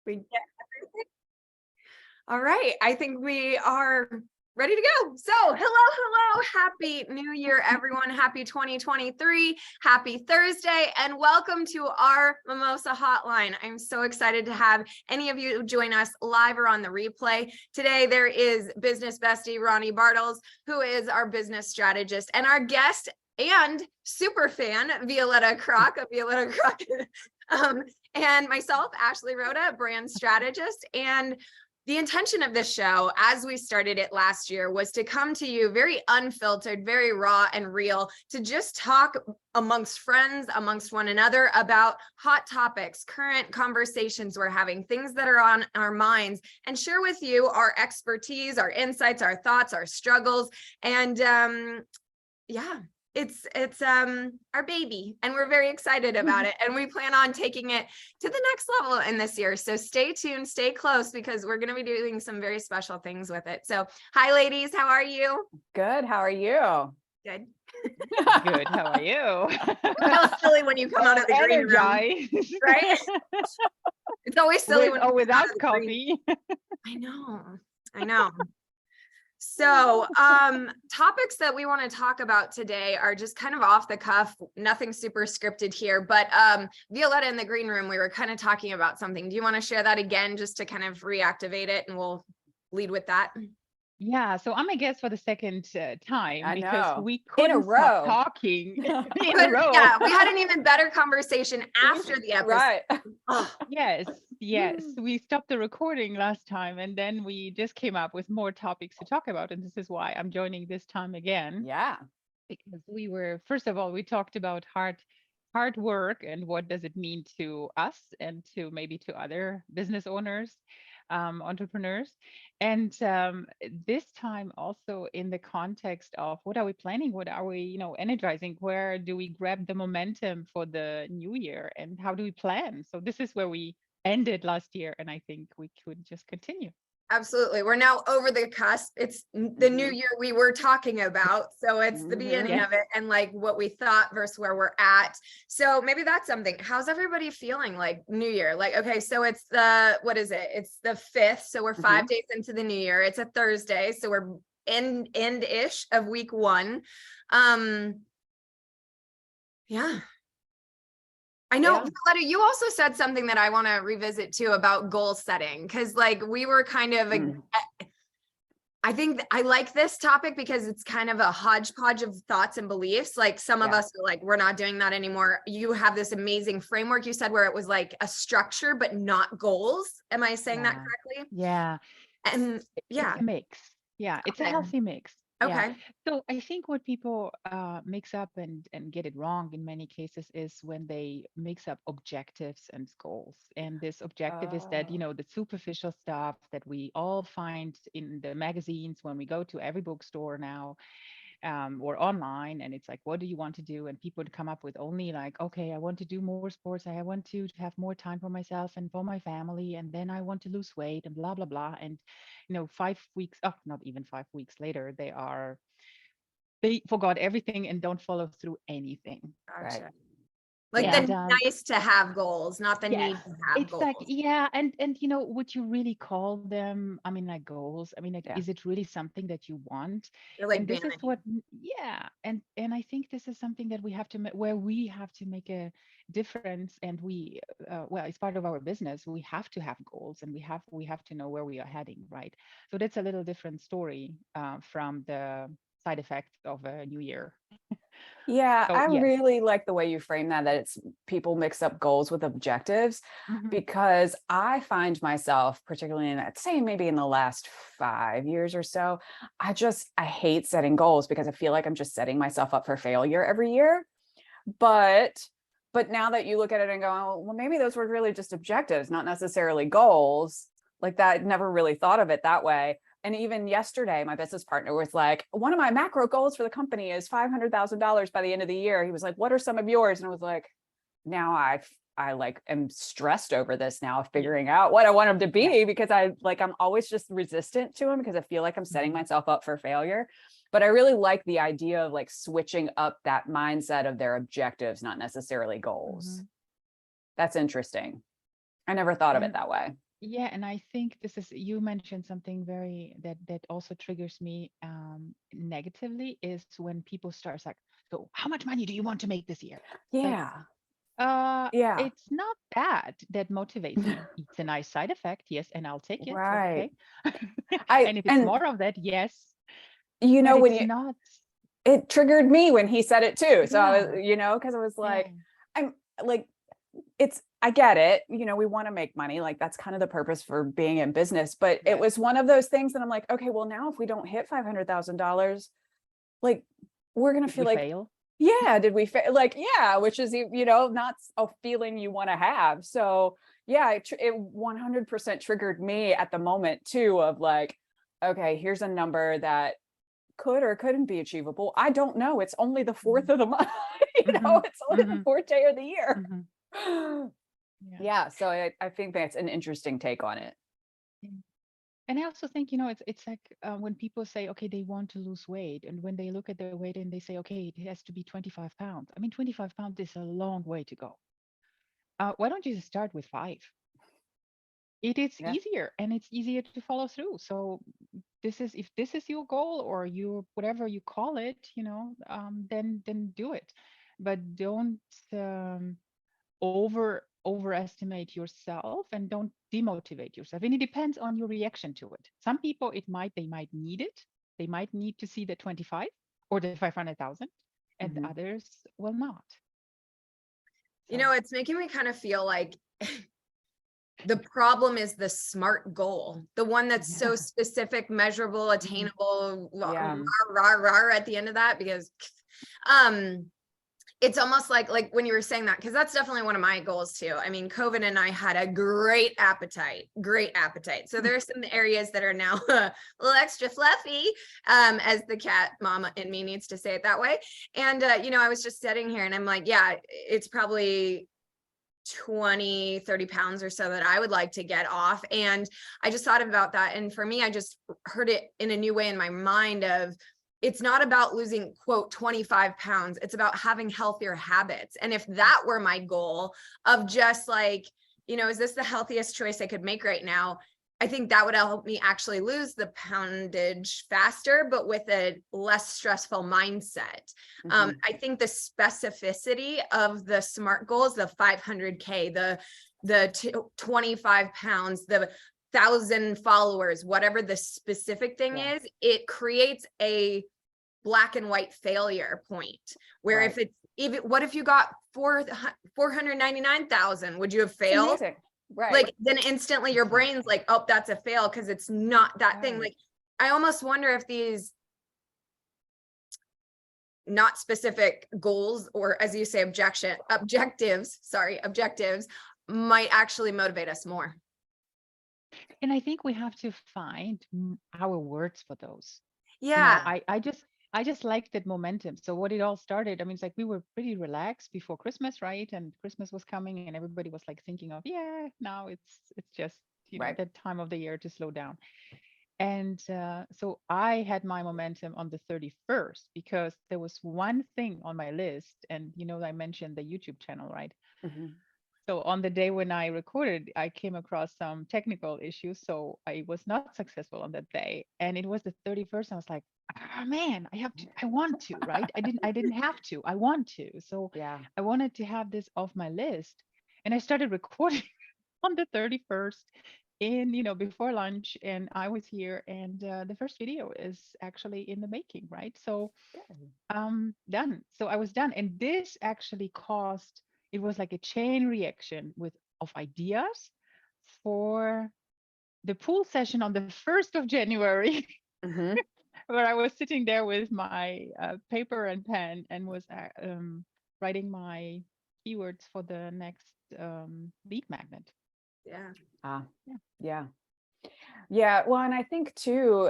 We get everything. All right. I think we are ready to go. So hello. Happy New Year, everyone. Happy 2023. Happy Thursday. And welcome to our Mimosa Hotline. I'm so excited to have any of you join us live or on the replay. Today, there is business bestie Ronnie Bartles, who is our business strategist, and our guest and super fan, Violetta Krok of Violetta Krok. And myself, Ashley Rhoda, brand strategist. And the intention of this show, as we started it last year, was to come to you very unfiltered, very raw and real, to just talk amongst friends, amongst one another about hot topics, current conversations we're having, things that are on our minds, and share with you our expertise, our insights, our thoughts, our struggles. And it's our baby, and we're very excited about it, and we plan on taking it to the next level in this year. So stay tuned, stay close, because we're going to be doing some very special things with it. So hi ladies, how are you? Good. How are you? Good. Good. How are you? It feels silly when you come out of the green room, right? It's always silly when you without coffee. I know. So topics that we want to talk about today are just kind of off the cuff, nothing super scripted here, but Violetta, in the green room, we were kind of talking about something. Do you want to share that again, just to kind of reactivate it, and we'll lead with that? Yeah, so I'm a guest for the second time because we In a couldn't row. stop talking in a row. Yeah, we had an even better conversation after the episode. Right. Oh. Yes. We stopped the recording last time, and then we just came up with more topics to talk about. And this is why I'm joining this time again. Yeah. Because first of all, we talked about hard work and what does it mean to us and to maybe to other business owners, entrepreneurs. And this time also in the context of what are we planning? What are we, energizing? Where do we grab the momentum for the new year? And how do we plan? So this is where we ended last year. And I think we could just continue. Absolutely. We're now over the cusp. It's the new year we were talking about. So it's the beginning of it, and like what we thought versus where we're at. So maybe that's something. How's everybody feeling like new year? Like, okay, so it's what is it? It's the 5th. So we're 5 days into the new year. It's a Thursday. So we're end-ish of week 1. Yeah. I know, Violetta, you also said something that I want to revisit too about goal setting, because like we were kind of, I think I like this topic because it's kind of a hodgepodge of thoughts and beliefs. Like some of us are like, we're not doing that anymore. You have this amazing framework you said where it was like a structure, but not goals. Am I saying that correctly? Yeah. And It's a mix. Yeah, it's a healthy mix. Okay. Yeah. So I think what people mix up and get it wrong in many cases is when they mix up objectives and goals. And this objective is that, the superficial stuff that we all find in the magazines when we go to every bookstore now, or online, and it's like, what do you want to do? And people would come up with only like, okay, I want to do more sports, I want to have more time for myself and for my family, and then I want to lose weight and blah blah blah. And 5 weeks, not even 5 weeks later, they forgot everything and don't follow through anything. Gotcha. Right. Like the nice to have goals, not the need to have it's goals. like, and would you really call them, I mean, like goals? I mean, like, is it really something that you want? They're like And this vanity. is what, and I think this is something that we have to, where we have to make a difference. And we, it's part of our business. We have to have goals, and we have to know where we are heading, right? So that's a little different story from the side effects of a new year. Yeah, So, I really like the way you frame that it's people mix up goals with objectives, because I find myself, particularly in, I'd say maybe in the last 5 years or so, I hate setting goals because I feel like I'm just setting myself up for failure every year. But now that you look at it and go, oh, well, maybe those were really just objectives, not necessarily goals. Like that, never really thought of it that way. And even yesterday, my business partner was like, one of my macro goals for the company is $500,000 by the end of the year. He was like, what are some of yours? And I was like, now I like am stressed over this now, figuring out what I want him to be, because I'm always just resistant to him because I feel like I'm setting myself up for failure. But I really like the idea of like switching up that mindset of their objectives, not necessarily goals. That's interesting. I never thought of it that way. Yeah, and I think this is, you mentioned something very that also triggers me negatively, is when people start like, so how much money do you want to make this year? Like, Yeah. Yeah. it's not that motivates me. It's a nice side effect, yes, and I'll take it. Right. Okay. I And if it's and more of that, yes, you but know when it's you not. it triggered me when he said it too. So I Yeah, was, you know, because I was yeah, like, I'm like, I get it. You know, we want to make money. Like that's kind of the purpose for being in business. But it yes. was one of those things that I'm like, okay, well now if we don't hit $500,000, like we're gonna Did feel we like, fail? yeah, did we fail? Like, yeah, which is, you know, not a feeling you want to have. So yeah, it 100% triggered me at the moment too, of like, okay, here's a number that could or couldn't be achievable. I don't know. It's only the Hmm. 4th of the month. You know, Hmm. it's only the Hmm. 4th day of the year. Hmm. Yeah. Yeah. So I think that's an interesting take on it. Yeah. And I also think, it's like when people say, okay, they want to lose weight, and when they look at their weight and they say, okay, it has to be 25 pounds. I mean, 25 pounds is a long way to go. Why don't you just start with 5? It is Yeah. easier and it's easier to follow through. So if this is your goal, or your whatever you call it, then do it, but don't um, overestimate yourself, and don't demotivate yourself. And it depends on your reaction to it. Some people, they might need it. They might need to see the 25 or the 500,000, and Mhm. others will not. You So know, it's making me kind of feel like the problem is the SMART goal, the one that's so yeah. specific, measurable, Mhm. attainable, Yeah. Mhm. at the end of that, because um it's almost like when you were saying that, because that's definitely one of my goals too. I mean, COVID and I had a great appetite, great appetite. So there are some areas that are now a little extra fluffy, as the cat mama in me needs to say it that way. And, I was just sitting here and I'm like, yeah, it's probably 20-30 pounds or so that I would like to get off. And I just thought about that. And for me, I just heard it in a new way in my mind of, it's not about losing quote 25 pounds. It's about having healthier habits. And if that were my goal of just like, is this the healthiest choice I could make right now? I think that would help me actually lose the poundage faster, but with a less stressful mindset. Mhm. I think the specificity of the SMART goals, the 500K, the 25 pounds, the 1,000 followers, whatever the specific thing Yeah. is, it creates a black and white failure point where Right. if it's even, what if you got 499,000, would you have It's failed? amazing. Right. Like then instantly your brain's Exactly. like, oh, that's a fail because it's not that thing. Right. Like I almost wonder if these not specific goals, or as you say, objectives might actually motivate us more. And I think we have to find our words for those. Yeah. I just like that momentum. So what it all started, I mean, it's like we were pretty relaxed before Christmas, right? And Christmas was coming, and everybody was like thinking of, yeah, now it's just Right. that time of the year to slow down. And so I had my momentum on the 31st, because there was one thing on my list, and I mentioned the YouTube channel, right? Mhm. So on the day when I recorded, I came across some technical issues. So I was not successful on that day. And it was the 31st. I was like, oh, man, I want to, right? I didn't have to, I want to. So Yeah. I wanted to have this off my list. And I started recording on the 31st before lunch. And I was here, and the first video is actually in the making, right? So Good. done. So I was done. And this actually caused, it was like a chain reaction of ideas for the pool session on the 1st of January, Mhm. where I was sitting there with my paper and pen, and was writing my keywords for the next lead magnet. Yeah. Ah, Yeah. yeah. Yeah. Well, and I think too,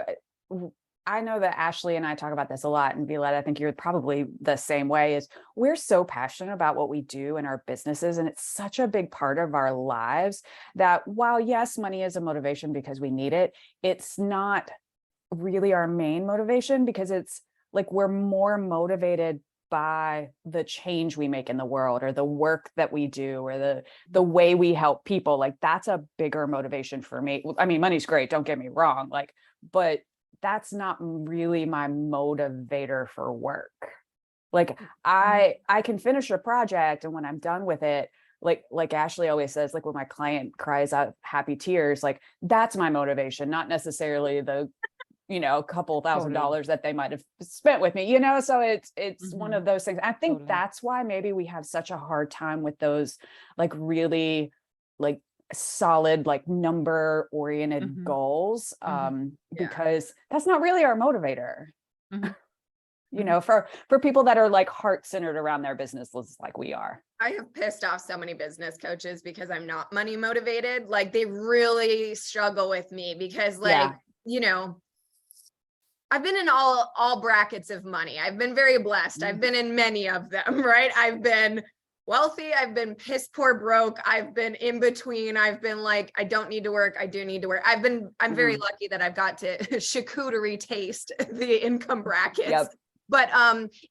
I know that Ashley and I talk about this a lot, and Violetta, I think you're probably the same way, is we're so passionate about what we do in our businesses, and it's such a big part of our lives that while yes, money is a motivation because we need it, it's not really our main motivation, because it's like we're more motivated by the change we make in the world, or the work that we do, or the way we help people. Like, that's a bigger motivation for me. I mean, money's great, don't get me wrong, like, but that's not really my motivator for work. Like, I can finish a project, and when I'm done with it, like Ashley always says, like, when my client cries out happy tears, like, that's my motivation, not necessarily the, couple $1,000 that they might have spent with me, so it's one of those things. I think that's why maybe we have such a hard time with those, like, really, like, solid, like, number oriented goals, because that's not really our motivator. For people that are, like, heart centered around their businesses, like we are. I have pissed off so many business coaches because I'm not money motivated. Like, they really struggle with me because, like, I've been in all brackets of money. I've been very blessed. I've been in many of them, right? I've been wealthy. I've been piss poor broke. I've been in between. I've been like, I don't need to work. I do need to work. I'm very lucky that I've got to charcuterie taste the income brackets. Yep. But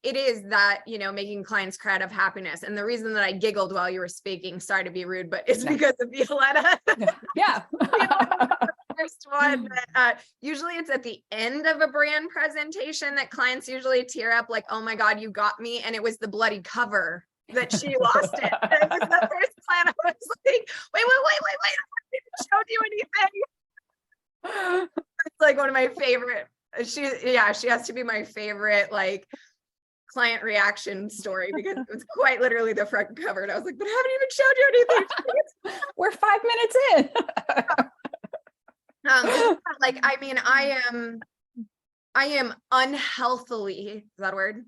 it is that, making clients cry out of happiness. And the reason that I giggled while you were speaking, sorry to be rude, but it's because of Violetta. Yeah. First one that usually it's at the end of a brand presentation that clients usually tear up, like, oh my God, you got me. And it was the bloody cover that she lost it. And it was the first plan. I was like, wait, I haven't showed you anything. It's like one of my favorite. She has to be my favorite, like, client reaction story, because it was quite literally the front cover. And I was like, but I haven't even showed you anything. We're 5 minutes in. Like, I mean, I am unhealthily, is that a word?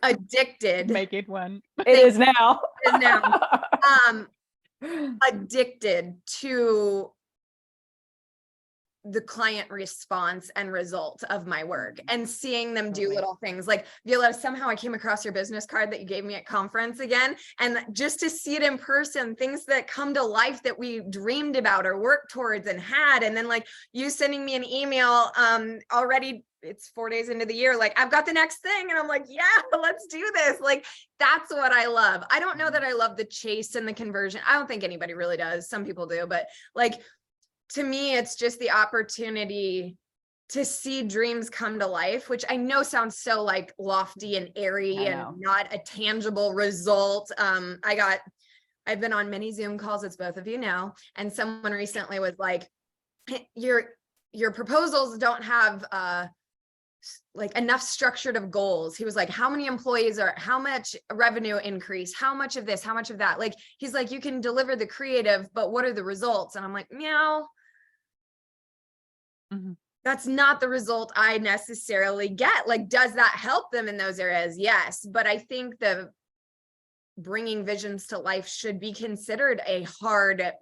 Addicted. Make it one. It is now. Addicted to the client response and result of my work, and seeing them do little things. Like, Violetta, somehow I came across your business card that you gave me at conference again, and just to see it in person, things that come to life that we dreamed about or worked towards and had. And then, like, you sending me an email already, it's 4 days into the year, like, I've got the next thing, and I'm like, yeah, let's do this. Like, that's what I love. I don't know that I love the chase and the conversion. I don't think anybody really does. Some people do, but, like, to me, it's just the opportunity to see dreams come to life, which I know sounds so, like, lofty and airy and not a tangible result. I've been on many Zoom calls, as both of you know, and someone recently was like, your proposals don't have like enough structured of goals. He was like, how many employees are, how much revenue increase, how much of this, how much of that? Like, he's like, you can deliver the creative, but what are the results? And I'm like, meow. That's not the result I necessarily get. Like, does that help them in those areas? Yes. But I think the bringing visions to life should be considered a hard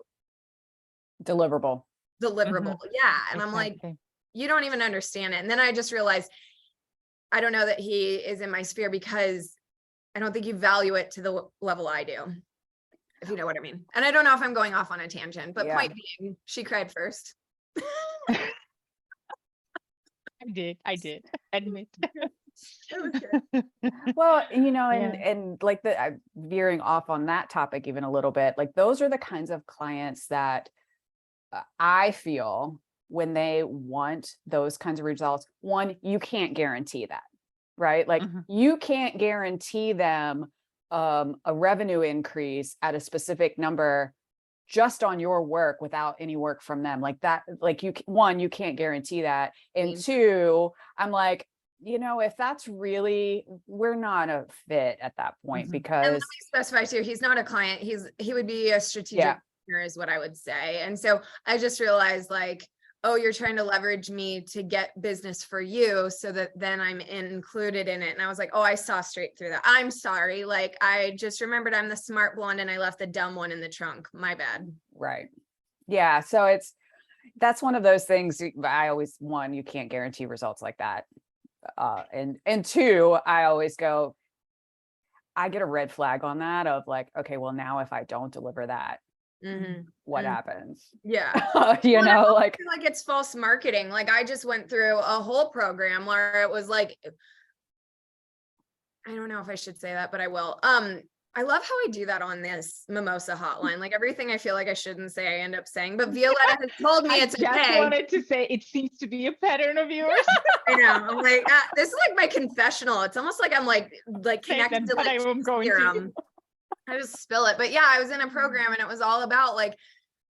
deliverable. Yeah. And I'm like, you don't even understand it. And then I just realized, I don't know that he is in my sphere because I don't think you value it to the level I do, if you know what I mean. And I don't know if I'm going off on a tangent, but point being, she cried first. I did. Admit. Well, and like veering off on that topic even a little bit, like, those are the kinds of clients that I feel when they want those kinds of results. One, you can't guarantee that, right? Like, you can't guarantee them a revenue increase at a specific number just on your work without any work from them. Like that, like, you can't guarantee that. And two, I'm like, if that's really, we're not a fit at that point, because, and let me specify too, he's not a client. He would be a strategic partner, is what I would say. And so I just realized, like, oh, you're trying to leverage me to get business for you so that then I'm included in it. And I was like, oh, I saw straight through that. I'm sorry. Like, I just remembered I'm the smart blonde and I left the dumb one in the trunk. My bad. Right. Yeah. So that's one of those things. I always, one, you can't guarantee results like that. And two, I always go, I get a red flag on that of like, okay, well, now if I don't deliver that, what happens? Yeah. Like, I feel like it's false marketing. Like, I just went through a whole program where it was like, I don't know if I should say that, but I will. I love how I do that on this Mimosa hotline. Like everything I feel like I shouldn't say, I end up saying, but Violetta has told me it's I just okay. wanted to say it seems to be a pattern of yours. I know. I'm like, this is like my confessional. It's almost like I'm like connected to but like I won't go into. serum. I just spill it. But yeah, I was in a program and it was all about like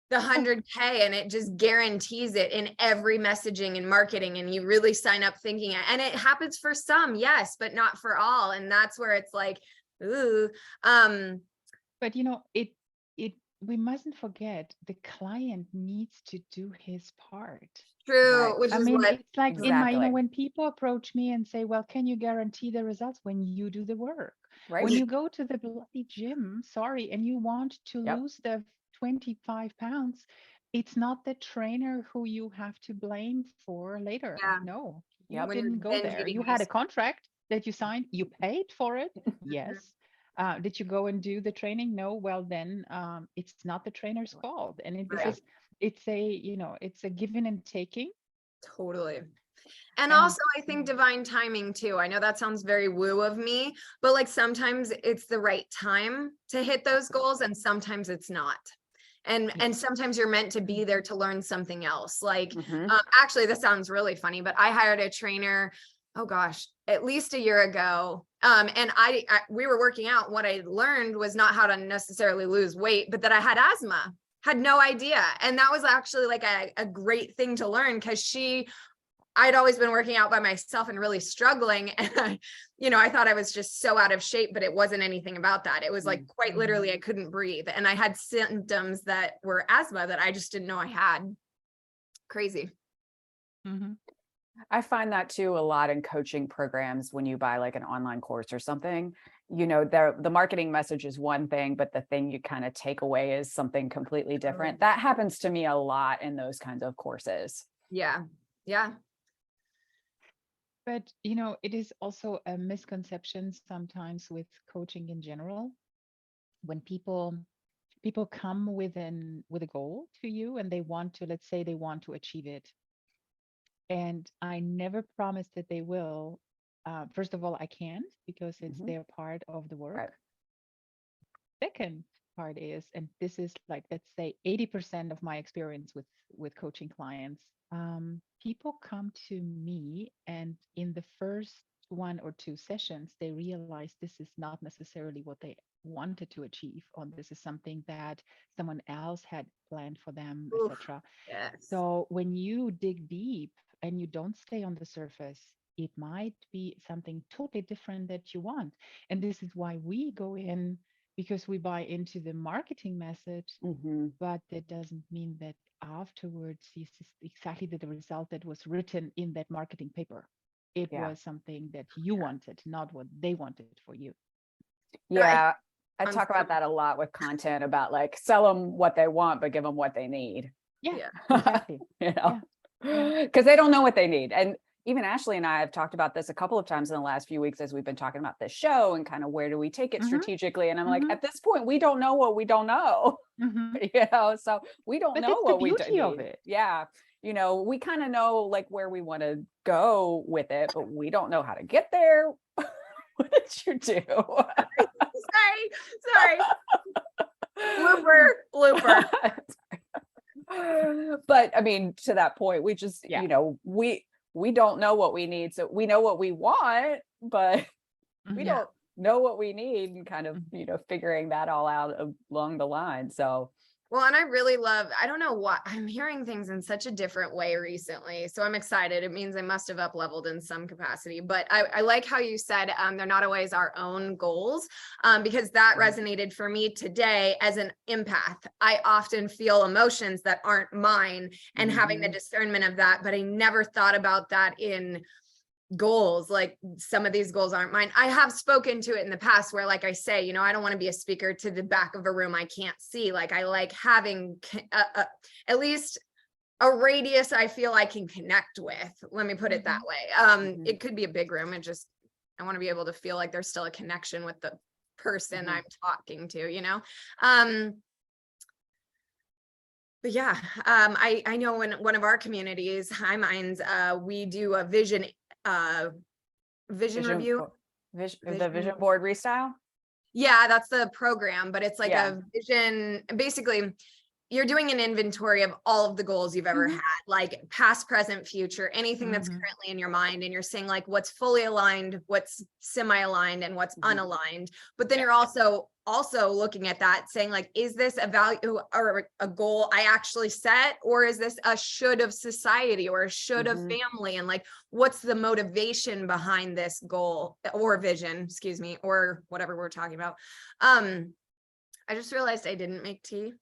the 100K, and it just guarantees it in every messaging and marketing. And you really sign up thinking it. And it happens for some, yes, but not for all. And that's where it's like, ooh. But we mustn't forget the client needs to do his part. True, Right. which I is mean, what it's like in my, Exactly. when people approach me and say, well, can you guarantee the results? When you do the work, Right. when you go to the bloody gym, sorry, and you want to Yep. lose the 25 pounds, it's not the trainer who you have to blame for later. Yeah. No, you Yep. when you're didn't go binge there. eating You had a these. contract that you signed, you paid for it. Yes. Did you go and do the training? No. Well, then it's not the trainer's fault. And this Right. is, it's a, it's a giving and taking. Totally. And And also I think divine timing too. I know that sounds very woo of me, but like sometimes it's the right time to hit those goals and sometimes it's not. And sometimes you're meant to be there to learn something else. Like, Mhm. actually, this sounds really funny, but I hired a trainer, oh gosh, at least a year ago. And we were working out. What I learned was not how to necessarily lose weight, but that I had asthma, had no idea. And that was actually like a great thing to learn, because I'd always been working out by myself and really struggling. And I thought I was just so out of shape, but it wasn't anything about that. It was like quite literally, I couldn't breathe. And I had symptoms that were asthma that I just didn't know I had. Crazy. mm-hmm. I find that too a lot in coaching programs. When you buy like an online course or something, the marketing message is one thing, but the thing you kind of take away is something completely different. That happens to me a lot in those kinds of courses. Yeah. Yeah. But it is also a misconception sometimes with coaching in general. When people come with a goal to you, and they want to, let's say they want to achieve it. And I never promise that they will. First of all, I can't, because it's their part of the work. Right. Second part is, and this is like, let's say 80% of my experience with coaching clients, people come to me, and in the first 1 or 2 sessions, they realize this is not necessarily what they wanted to achieve, or this is something that someone else had planned for them, etc. Yes. So when you dig deep and you don't stay on the surface, it might be something totally different that you want. And this is why we go in, because we buy into the marketing message, but that doesn't mean that afterwards this is exactly the result that was written in that marketing paper. It was something that you wanted, not what they wanted for you. Yeah. I talk about that a lot with content, about like, sell them what they want, but give them what they need. Yeah, exactly. Because they don't know what they need. And even Ashley and I have talked about this a couple of times in the last few weeks as we've been talking about this show and kind of where do we take it strategically. And I'm like, at this point, we don't know what we don't know. So we don't know what we don't need. Yeah. We kind of know like where we want to go with it, but we don't know how to get there. What did you do? Sorry. Blooper. But I mean, to that point, we just, we don't know what we need. So we know what we want, but we don't know what we need, and kind of, figuring that all out along the line. So. Well, and I really love, I don't know what, I'm hearing things in such a different way recently. So I'm excited. It means I must have up-leveled in some capacity, but I like how you said they're not always our own goals, because that resonated for me today as an empath. I often feel emotions that aren't mine, and having the discernment of that, but I never thought about that in goals. Like, some of these goals aren't mine. I have spoken to it in the past where, like I say, I don't want to be a speaker to the back of a room I can't see. Like, I like having at least a radius I feel I can connect with. Let me put it that way. It could be a big room. I want to be able to feel like there's still a connection with the person I'm talking to, But yeah, I know in one of our communities, High Minds, we do a vision review. The vision board restyle. Yeah, that's the program, but it's like Yeah. a vision. Basically, you're doing an inventory of all of the goals you've ever had, like past, present, future, anything that's currently in your mind. And you're saying like what's fully aligned, what's semi-aligned, and what's unaligned. But then you're also looking at that saying like, is this a value or a goal I actually set? Or is this a should of society or a should of family? And like, what's the motivation behind this goal or vision, excuse me, or whatever we're talking about. I just realized I didn't make tea.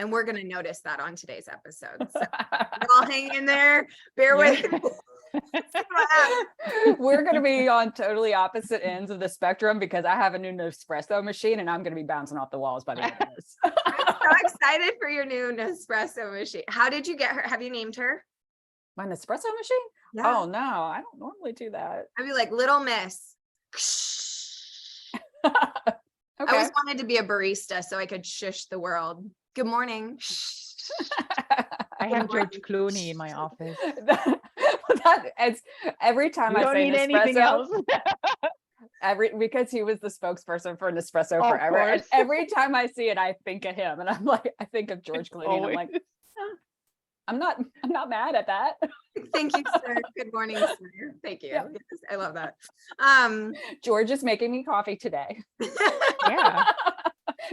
And we're going to notice that on today's episode. So you're all hang in there. Bear with me. We're going to be on totally opposite ends of the spectrum because I have a new Nespresso machine and I'm going to be bouncing off the walls by the end of this. I'm so excited for your new Nespresso machine. How did you get her? Have you named her? My Nespresso machine? Yeah. Oh, no, I don't normally do that. I'd be like, Little Miss. Okay. I always wanted to be a barista so I could shush the world. Good morning. I have George Clooney in my office. It's every time You I don't say need Nespresso, anything else. because he was the spokesperson for Nespresso Of forever. And course. every time I see it, I think of him, and I'm like, I think of George Clooney, and I'm like, I'm not mad at that. Thank you, sir. Good morning, sir. Thank you. Yeah. Yes, I love that. George is making me coffee today. Yeah.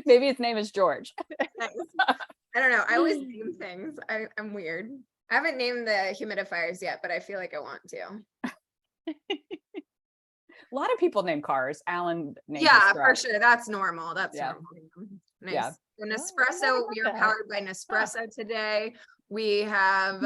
Maybe his name is George. Nice. I don't know. I always name things. I'm weird. I haven't named the humidifiers yet, but I feel like I want to. A lot of people name cars. Alan named Yeah, his for truck. sure. That's normal. That's Yeah. normal. Nice. Yeah. So Oh, I Nespresso, never we got are that. powered by Nespresso today. We have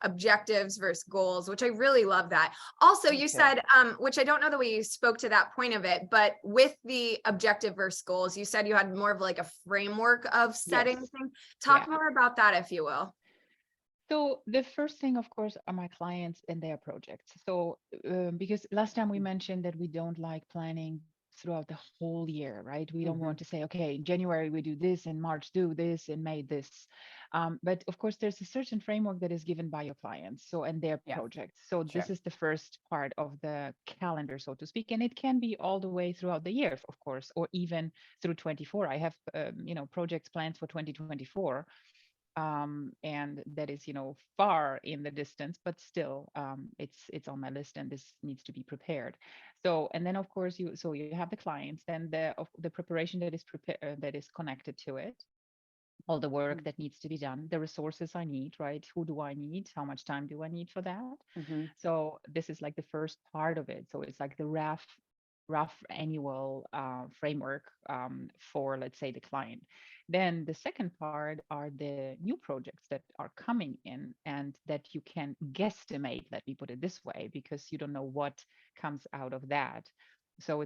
objectives versus goals, which I really love that. Also, Me you too. said, which I don't know that we spoke to that point of it, but with the objective versus goals, you said you had more of like a framework of setting Yes. things. Talk Yeah. more about that, if you will. So the first thing, of course, are my clients and their projects. So because last time we mentioned that we don't like planning throughout the whole year, right? We don't want to say, okay, in January we do this, in March do this, in May this. But of course, there's a certain framework that is given by your clients, so and their projects. So this is the first part of the calendar, so to speak, and it can be all the way throughout the year, of course, or even through 24. I have, projects planned for 2024. And that is far in the distance, but still it's on my list, and this needs to be prepared. So, and then of course you have the clients, then the preparation that is that is connected to it, all the work that needs to be done, the resources I need, right? Who do I need? How much time do I need for that? So this is like the first part of it. So it's like the rough annual framework for, let's say, the client. Then the second part are the new projects that are coming in and that you can guesstimate, let me put it this way, because you don't know what comes out of that. So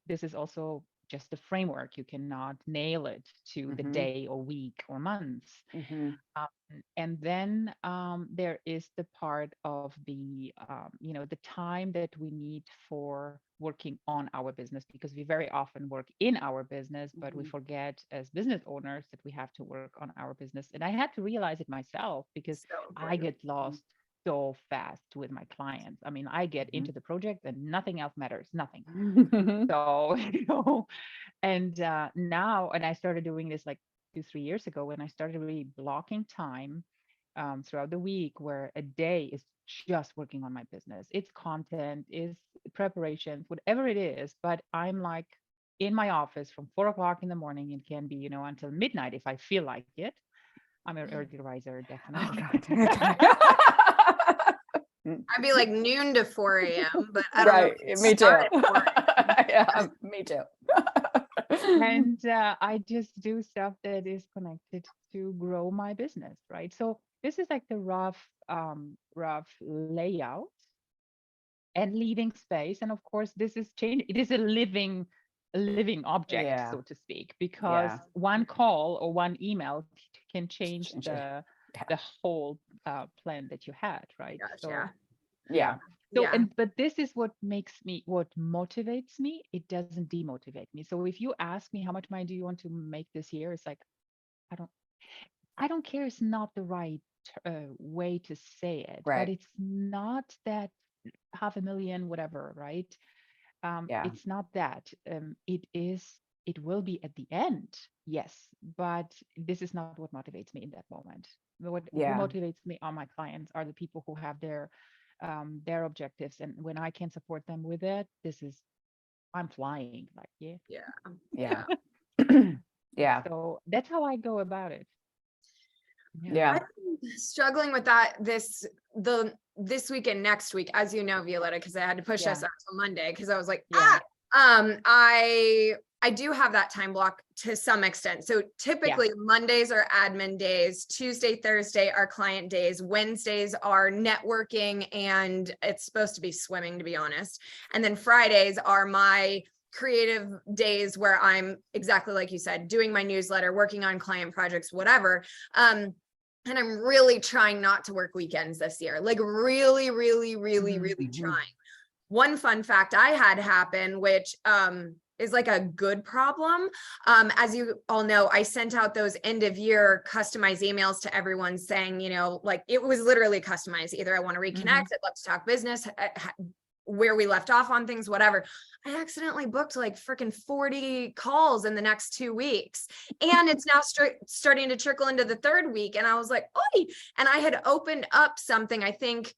this is also just a framework. You cannot nail it to the day or week or months. And then there is the part of the the time that we need for working on our business, because we very often work in our business, but we forget as business owners that we have to work on our business. And I had to realize it myself, because I get lost so fast with my clients. I mean, I get into the project and nothing else matters, nothing. So and now, and I started doing this like 2-3 years ago, when I started really blocking time throughout the week, where a day is just working on my business. It's content, is preparations, whatever it is. But I'm like in my office from 4 o'clock in the morning. It can be, until midnight if I feel like it. I'm an early riser, definitely. I'd be like noon to 4 a.m., but I don't know. Me too. Start at 4 a.m. Yeah, me too. And I just do stuff that is connected to grow my business, right? So this is like the rough layout and leaving space. And of course, this is change. It is a living object, so to speak, because one call or one email can change the whole plan that you had, right? Gotcha. So, but this is what motivates me. It doesn't demotivate me. So if you ask me how much money do you want to make this year, it's like, I don't care. It's not the right way to say it, but it's not that 500,000, whatever, right? Yeah. It's not that. It will be at the end, yes, but this is not what motivates me in that moment. What who Yeah. motivates me are my clients, are the people who have their objectives, and when I can support them with it, I'm flying. Like, yeah. Yeah. Yeah. Yeah. Yeah. So that's how I go about it. Yeah. Yeah. I'm struggling with that this week and next week, as you know, Violetta, because I had to push us Yeah. out till Monday because I was like, Yeah. I do have that time block to some extent. So typically Mondays are admin days, Tuesday, Thursday are client days, Wednesdays are networking, and it's supposed to be swimming, to be honest. And then Fridays are my creative days where I'm, exactly like you said, doing my newsletter, working on client projects, whatever. And I'm really trying not to work weekends this year, like really, really, really, really trying. One fun fact I had happen, which is like a good problem. As you all know, I sent out those end of year customized emails to everyone saying, you know, like it was literally customized. Either I want to reconnect, I'd love to talk business, where we left off on things, whatever. I accidentally booked like freaking 40 calls in the next 2 weeks. And it's now starting to trickle into the third week. And I was like, oi, and I had opened up something, I think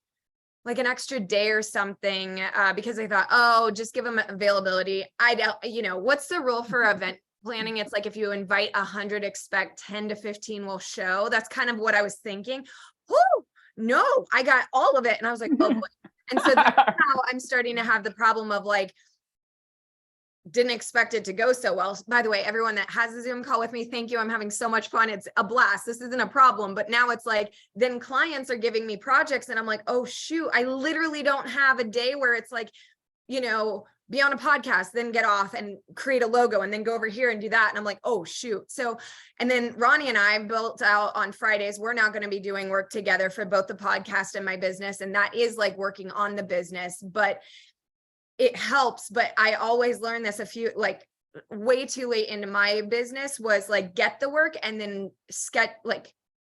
like an extra day or something, because I thought, oh, just give them availability. I don't, you know, what's the rule for event planning? It's like, if you invite 100, expect 10 to 15 will show. That's kind of what I was thinking. Oh, no, I got all of it. And I was like, oh boy. And so that's how I'm starting to have the problem of like, didn't expect it to go so well. By the way, everyone that has a Zoom call with me, thank you. I'm having so much fun. It's a blast. This isn't a problem. But now it's like, then clients are giving me projects and I'm like, oh shoot, I literally don't have a day where it's like, you know, be on a podcast, then get off and create a logo and then go over here and do that. And I'm like, oh shoot. So, and then Ronnie and I built out on Fridays, we're now going to be doing work together for both the podcast and my business. And that is like working on the business, but it helps. But I always learn this way too late into my business was like, get the work and then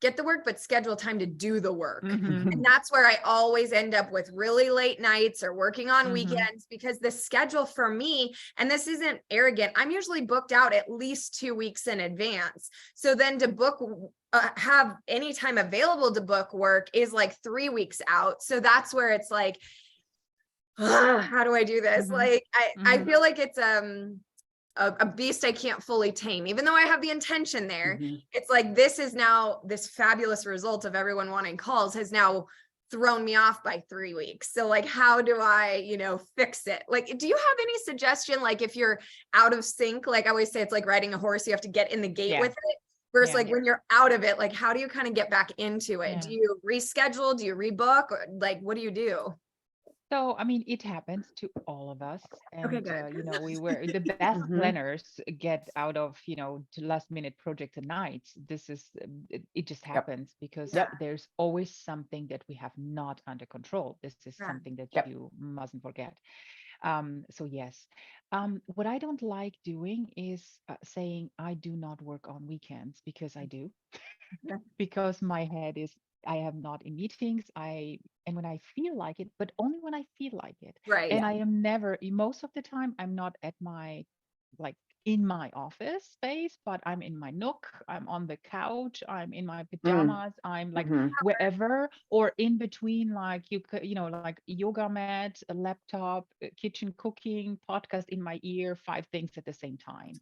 get the work, but schedule time to do the work. And that's where I always end up with really late nights or working on weekends, because the schedule for me, and this isn't arrogant, I'm usually booked out at least 2 weeks in advance. So then to book, have any time available to book work is like 3 weeks out. So that's where it's like, how do I do this? Like, I feel like it's, a beast I can't fully tame, even though I have the intention there. It's like, this fabulous result of everyone wanting calls has now thrown me off by 3 weeks. So like, how do I, fix it? Like, do you have any suggestion? Like if you're out of sync, like I always say, it's like riding a horse, you have to get in the gate with it. Versus like when you're out of it, like, how do you kind of get back into it? Do you reschedule? Do you rebook? Or like, what do you do? So, I mean, it happens to all of us. Okay, And, good. we were the best planners get out of, the last minute projects and nights. It just happens because there's always something that we have not under control. This is something that you mustn't forget. So yes, what I don't like doing is saying I do not work on weekends, because I do, because my head is, I am not in meetings. And when I feel like it, but only when I feel like it. Right. And I am never, most of the time, I'm not at my, like in my office space, but I'm in my nook, I'm on the couch, I'm in my pajamas, I'm like wherever, or in between, like like yoga mat, a laptop, kitchen cooking, podcast in my ear, 5 things at the same time.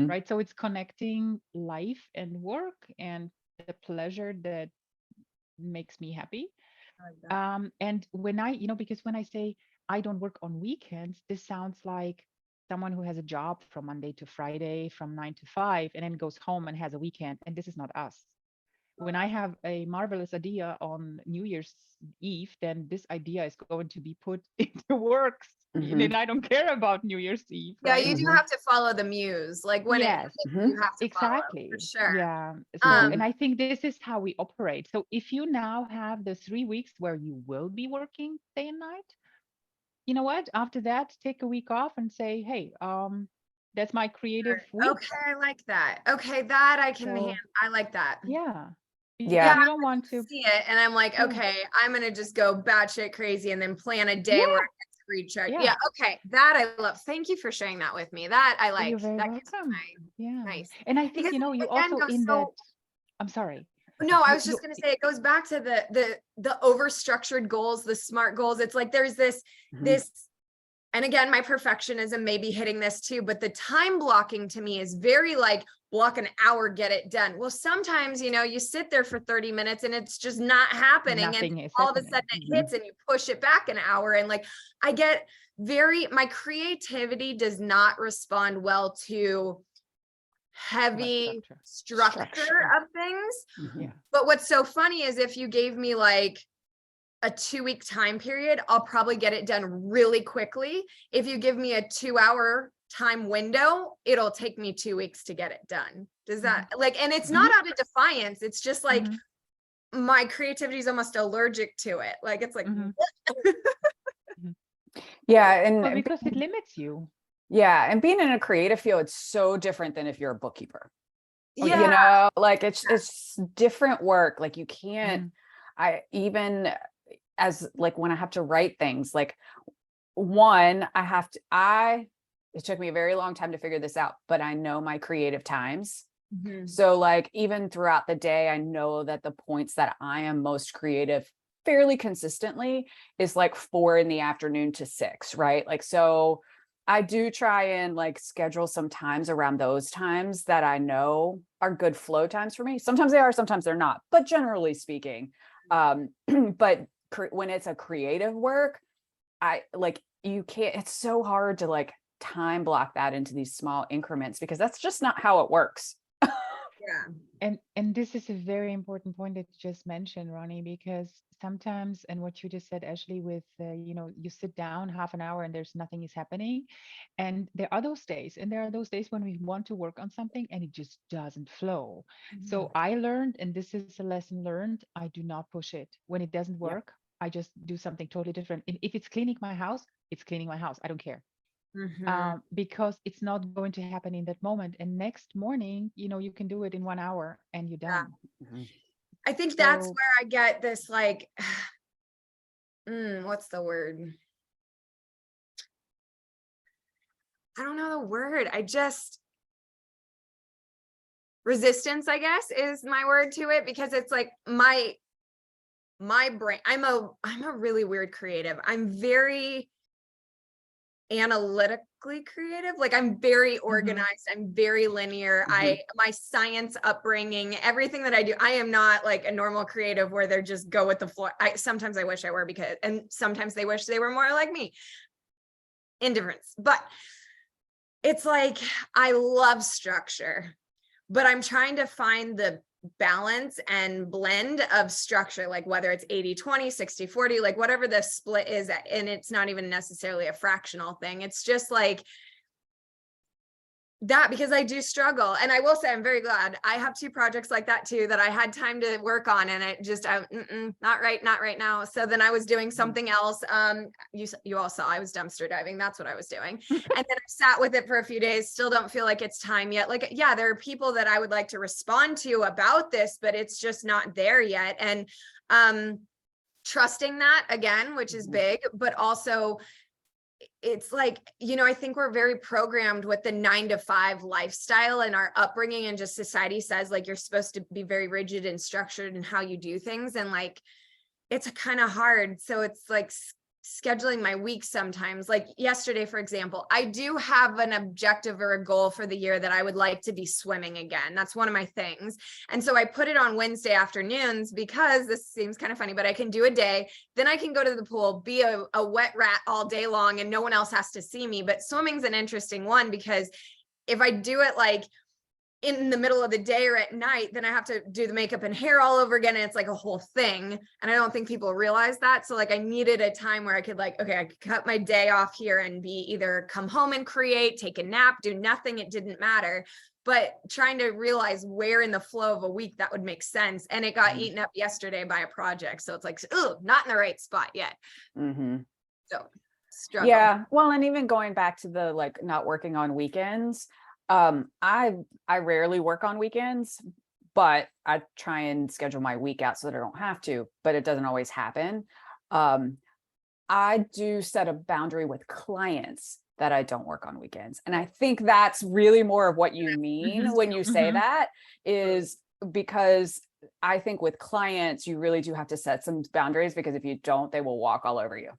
Right. So it's connecting life and work and the pleasure that makes me happy. And when I, because when I say I don't work on weekends, this sounds like someone who has a job from Monday to Friday from 9 to 5 and then goes home and has a weekend. And this is not us. When I have a marvelous idea on New Year's Eve, then this idea is going to be put into works. And I don't care about New Year's Eve. Yeah, Right? you do have to follow the muse. Like when you have to exactly. follow, for sure. Yeah. So, and I think this is how we operate. So if you now have the 3 weeks where you will be working day and night, you know what? After that, take a week off and say, hey, that's my creative week. Okay, I like that. Okay, that I can handle. I like that. Yeah. Yeah. You don't want to see it, and I'm like, okay, I'm gonna just go batshit crazy and then plan a day where recharge. Yeah. Yeah. Okay. That I love. Thank you for sharing that with me. That I like. You're very That gives welcome. me Yeah. nice. And I think, Because you again also goes in that, so. I'm sorry. No, I You, was you, just going to say it goes back to the over structured goals, the SMART goals. It's like there's this, and again, my perfectionism may be hitting this too, but the time blocking to me is very like block an hour, get it done. Well, sometimes, you sit there for 30 minutes and it's just not happening. nothing And is all of a happening. sudden it hits and you push it back an hour. And like, I get my creativity does not respond well to heavy structure of things. Yeah. But what's so funny is if you gave me like a 2-week time period, I'll probably get it done really quickly. If you give me a 2-hour time window, it'll take me 2 weeks to get it done. Does that like, and it's not out of defiance. It's just like my creativity is almost allergic to it. Like, it's like, Yeah. And Well, because it limits you. yeah. And being in a creative field, it's so different than if you're a bookkeeper. yeah. Like it's different work. Like you can't, I even as like when I have to write things, like one, it took me a very long time to figure this out, but I know my creative times. So like even throughout the day, I know that the points that I am most creative fairly consistently is like 4 p.m. to 6, right? Like, so I do try and like schedule some times around those times that I know are good flow times for me. Sometimes they are, sometimes they're not, but generally speaking, but when it's a creative work, you can't, it's so hard to like time block that into these small increments because that's just not how it works. Yeah. And this is a very important point that you just mentioned, Ronnie, because sometimes, and what you just said, Ashley, with you sit down half an hour and there's nothing is happening, and there are those days, and there are those days when we want to work on something and it just doesn't flow. So I learned, and this is a lesson learned, I do not push it when it doesn't work. I just do something totally different. If it's cleaning my house, it's cleaning my house. I don't care. Because it's not going to happen in that moment. And next morning, you can do it in 1 hour and you're done. I think that's where I get this like, what's the word? I don't know the word. Resistance, I guess, is my word to it, because it's like my brain, I'm a really weird creative. I'm very analytically creative. Like I'm very organized. I'm very linear. My science upbringing, everything that I do, I am not like a normal creative where they're just go with the flow. Sometimes I wish I were, and sometimes they wish they were more like me. Indifference. But it's like, I love structure, but I'm trying to find the balance and blend of structure, like whether it's 80-20, 60-40, like whatever the split is. And it's not even necessarily a fractional thing. It's just like that, because I do struggle. And I will say, I'm very glad I have 2 projects like that too, that I had time to work on, and it just, not right now. So then I was doing something else. You all saw I was dumpster diving. That's what I was doing. And then I sat with it for a few days, still don't feel like it's time yet. Like, yeah, there are people that I would like to respond to about this, but it's just not there yet. And, trusting that again, which is big, but also it's like, I think we're very programmed with the 9-to-5 lifestyle, and our upbringing, and just society says like you're supposed to be very rigid and structured in how you do things. And like, it's kind of hard. So it's like scheduling my week sometimes. Like yesterday, for example, I do have an objective or a goal for the year that I would like to be swimming again. That's one of my things. And so I put it on Wednesday afternoons, because this seems kind of funny, but I can do a day, then I can go to the pool, be a wet rat all day long, and no one else has to see me. But swimming's an interesting one, because if I do it like in the middle of the day or at night, then I have to do the makeup and hair all over again. And it's like a whole thing. And I don't think people realize that. So like, I needed a time where I could like, okay, I could cut my day off here and be either come home and create, take a nap, do nothing. It didn't matter. But trying to realize where in the flow of a week that would make sense. And it got eaten up yesterday by a project. So it's like, ooh, not in the right spot yet. So struggle. Yeah. Well, and even going back to the like not working on weekends, I rarely work on weekends, but I try and schedule my week out so that I don't have to, but it doesn't always happen. I do set a boundary with clients that I don't work on weekends. And I think that's really more of what you mean when you say that, is because I think with clients, you really do have to set some boundaries, because if you don't, they will walk all over you.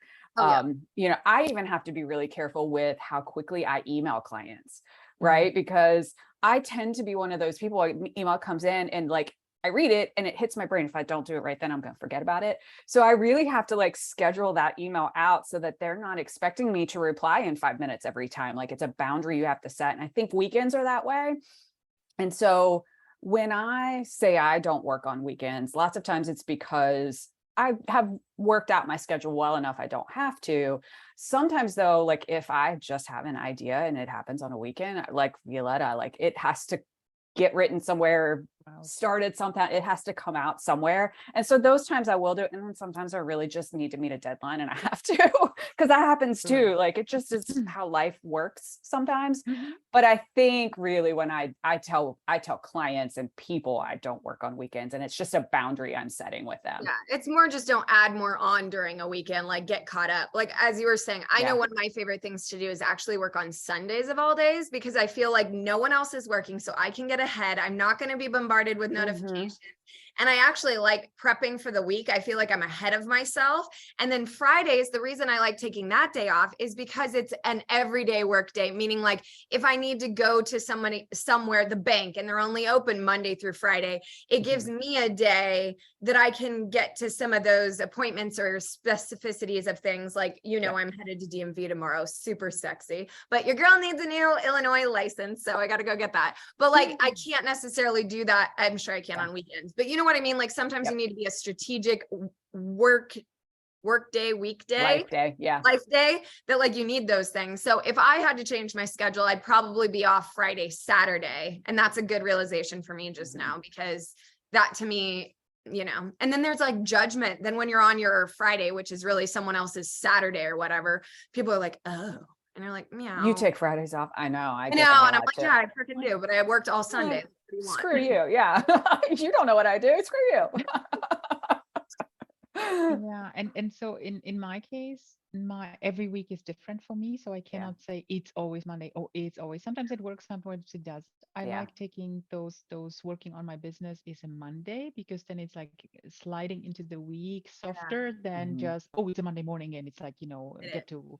You know, I even have to be really careful with how quickly I email clients, right? Because I tend to be one of those people, email comes in and like, I read it and it hits my brain. If I don't do it right then, I'm going to forget about it. So I really have to like schedule that email out so that they're not expecting me to reply in 5 minutes every time. Like, it's a boundary you have to set. And I think weekends are that way. And so when I say I don't work on weekends, lots of times it's because I have worked out my schedule well enough I don't have to. Sometimes though, like if I just have an idea and it happens on a weekend, like Violetta, like it has to get written somewhere, started sometime, it has to come out somewhere. And so those times I will do it. And then sometimes I really just need to meet a deadline and I have to, because that happens too. Like it just is how life works sometimes. But I think really when I tell clients and people I don't work on weekends, and it's just a boundary I'm setting with them. Yeah, it's more just don't add more on during a weekend, like get caught up. Like, as you were saying, I know one of my favorite things to do is actually work on Sundays of all days, because I feel like no one else is working, so I can get ahead. I'm not going to be bombarded with notifications. And I actually like prepping for the week. I feel like I'm ahead of myself. And then Fridays, the reason I like taking that day off is because it's an everyday work day, meaning like if I need to go to somewhere, the bank, and they're only open Monday through Friday, it gives me a day that I can get to some of those appointments or specificities of things. Like, you know, I'm headed to DMV tomorrow, super sexy, but your girl needs a new Illinois license. So I got to go get that. But like, I can't necessarily do that. I'm sure I can on weekends, but you know what I mean? Like sometimes you need to be a strategic work day, weekday, life day that like you need those things. So if I had to change my schedule, I'd probably be off Friday, Saturday. And that's a good realization for me just now, because that to me, you know, and then there's like judgment. Then when you're on your Friday, which is really someone else's Saturday or whatever, people are like, oh, and you're like, meow. You take Fridays off. I know. I know. And I'm like, yeah, I freaking do, but I worked all Sunday. Screw you. Yeah. You don't know what I do. Screw you. Yeah. And so in my case, my every week is different for me. So I cannot say it's always Monday or it's always, sometimes it works, sometimes it does. I like taking those working on my business is a Monday, because then it's like sliding into the week softer than just, oh, it's a Monday morning and it's like, you know, get to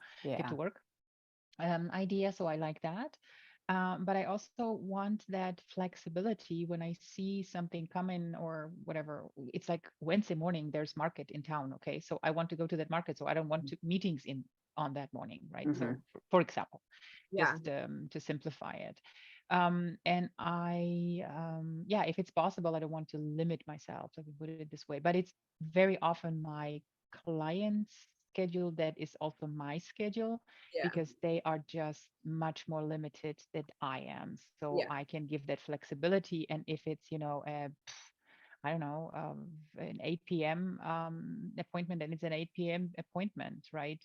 work idea. So I like that. But I also want that flexibility when I see something coming or whatever. It's like Wednesday morning, there's market in town. Okay. So I want to go to that market. So I don't want to meetings on that morning. Right. So for example, just to simplify it. And I, if it's possible, I don't want to limit myself. So we put it this way, but it's very often my clients' schedule that is also my schedule, because they are just much more limited than I am. So I can give that flexibility. And if it's, you know, I don't know, an 8 p.m. Appointment, and it's an 8 p.m. appointment, right?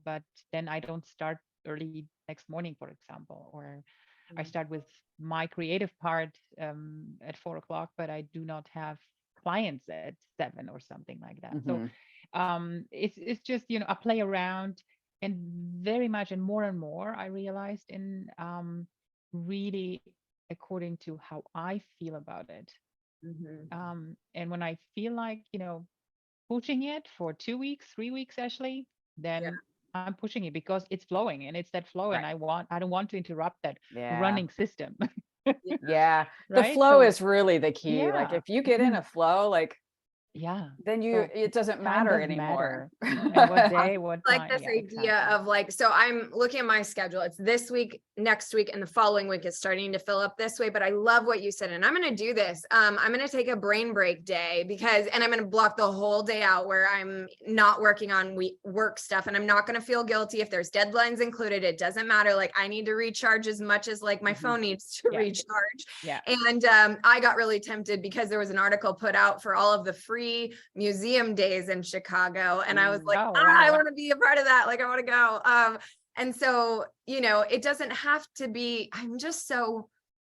But then I don't start early next morning, for example, or I start with my creative part at 4 o'clock, but I do not have clients at 7 or something like that. So it's just, you know, a play around, and very much and more I realized in really according to how I feel about it. And when I feel like, you know, pushing it for 2 weeks, 3 weeks, Ashley, then I'm pushing it because it's flowing, and it's that flow. And I don't want to interrupt that running system. The Right? flow So, is really the key. Like if you get in a flow, like then so it doesn't matter anymore. And what day, what time. Like this idea of like, so I'm looking at my schedule. It's this week, next week, and the following week is starting to fill up this way. But I love what you said, and I'm going to do this. I'm going to take a brain break day and I'm going to block the whole day out where I'm not working on work stuff, and I'm not going to feel guilty if there's deadlines included. It doesn't matter. Like I need to recharge as much as like my phone needs to recharge. And I got really tempted because there was an article put out for all of the free museum days in Chicago, and I was like, I want to be a part of that. Like I want to go. And so, you know, it doesn't have to be, I'm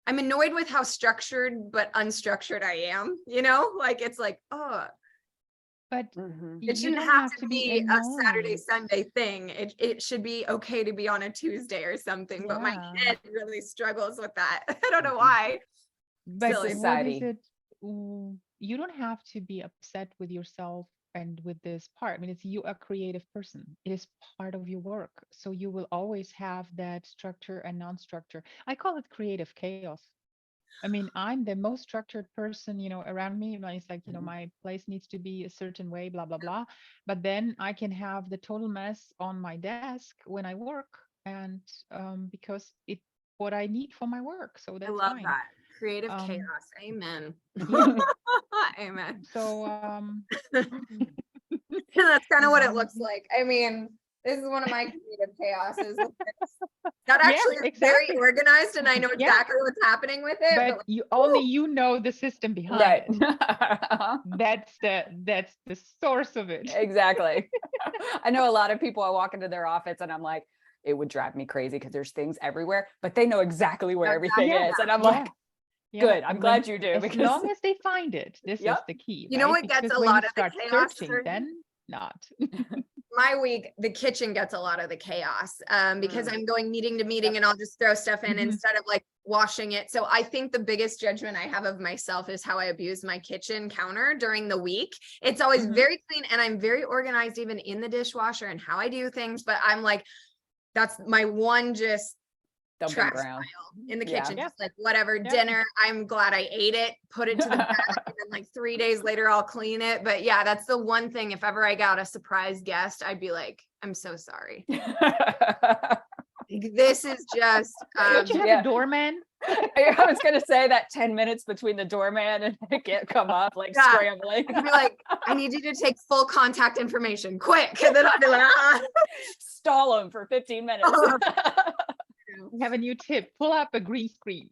annoyed with how structured but unstructured I am, you know, like it's like, oh, But Mhm. It you shouldn't don't have have to to be be a Saturday, annoyed. Sunday thing. It should be okay to be on a Tuesday or something, but my Yeah. head really struggles with that. I don't know Mhm. why. But Silly. what is Society. it? You don't have to be upset with yourself and with this part. I mean, it's you a creative person. It is part of your work. So you will always have that structure and non-structure. I call it creative chaos. I mean, I'm the most structured person, around me. And it's like, Mhm. my place needs to be a certain way, blah, blah, blah. But then I can have the total mess on my desk when I work, and because it what I need for my work. So I that's love fine. that. Creative Um, chaos. Amen. yeah. Amen. So That's kind of what it looks like. I mean, this is one of my creative chaoses. That yeah, actually is very exactly. organized, and I know Yeah. exactly what's happening with it. But But like, only woo, you know the system behind Right. it. That's the source of it. Exactly. I know a lot of people, I walk into their office and I'm like, it would drive me crazy because there's things everywhere, but they know exactly where know everything Yeah. is. And I'm Yeah. like, Yeah. good. I'm And when glad you do as because long as they find it, this is yep. the key, you know right? what gets Because a when you lot of the start chaos searching, for then not. my week, the kitchen gets a lot of the chaos because Mm. I'm going meeting to meeting Yep. and I'll just throw stuff in Mhm. instead of like washing it. So I think the biggest judgment I have of myself is how I abuse my kitchen counter during the week. It's always Mhm. very clean and I'm very organized even in the dishwasher and how I do things, but I'm like, that's my one just Dumping trash ground. pile in the Yeah. kitchen, Yeah. just like whatever Yeah. dinner, I'm glad I ate it, put it to the back, and then like 3 days later I'll clean it. But yeah, that's the one thing. If ever I got a surprise guest, I'd be like, I'm so sorry. This is just Don't you have Yeah. a doorman? I was gonna say that 10 minutes between the doorman and it can't come up like Yeah. scrambling. I'd be like, I need you to take full contact information quick. And then I'd be like, Stall them for 15 minutes. We have a new tip. Pull up a green screen.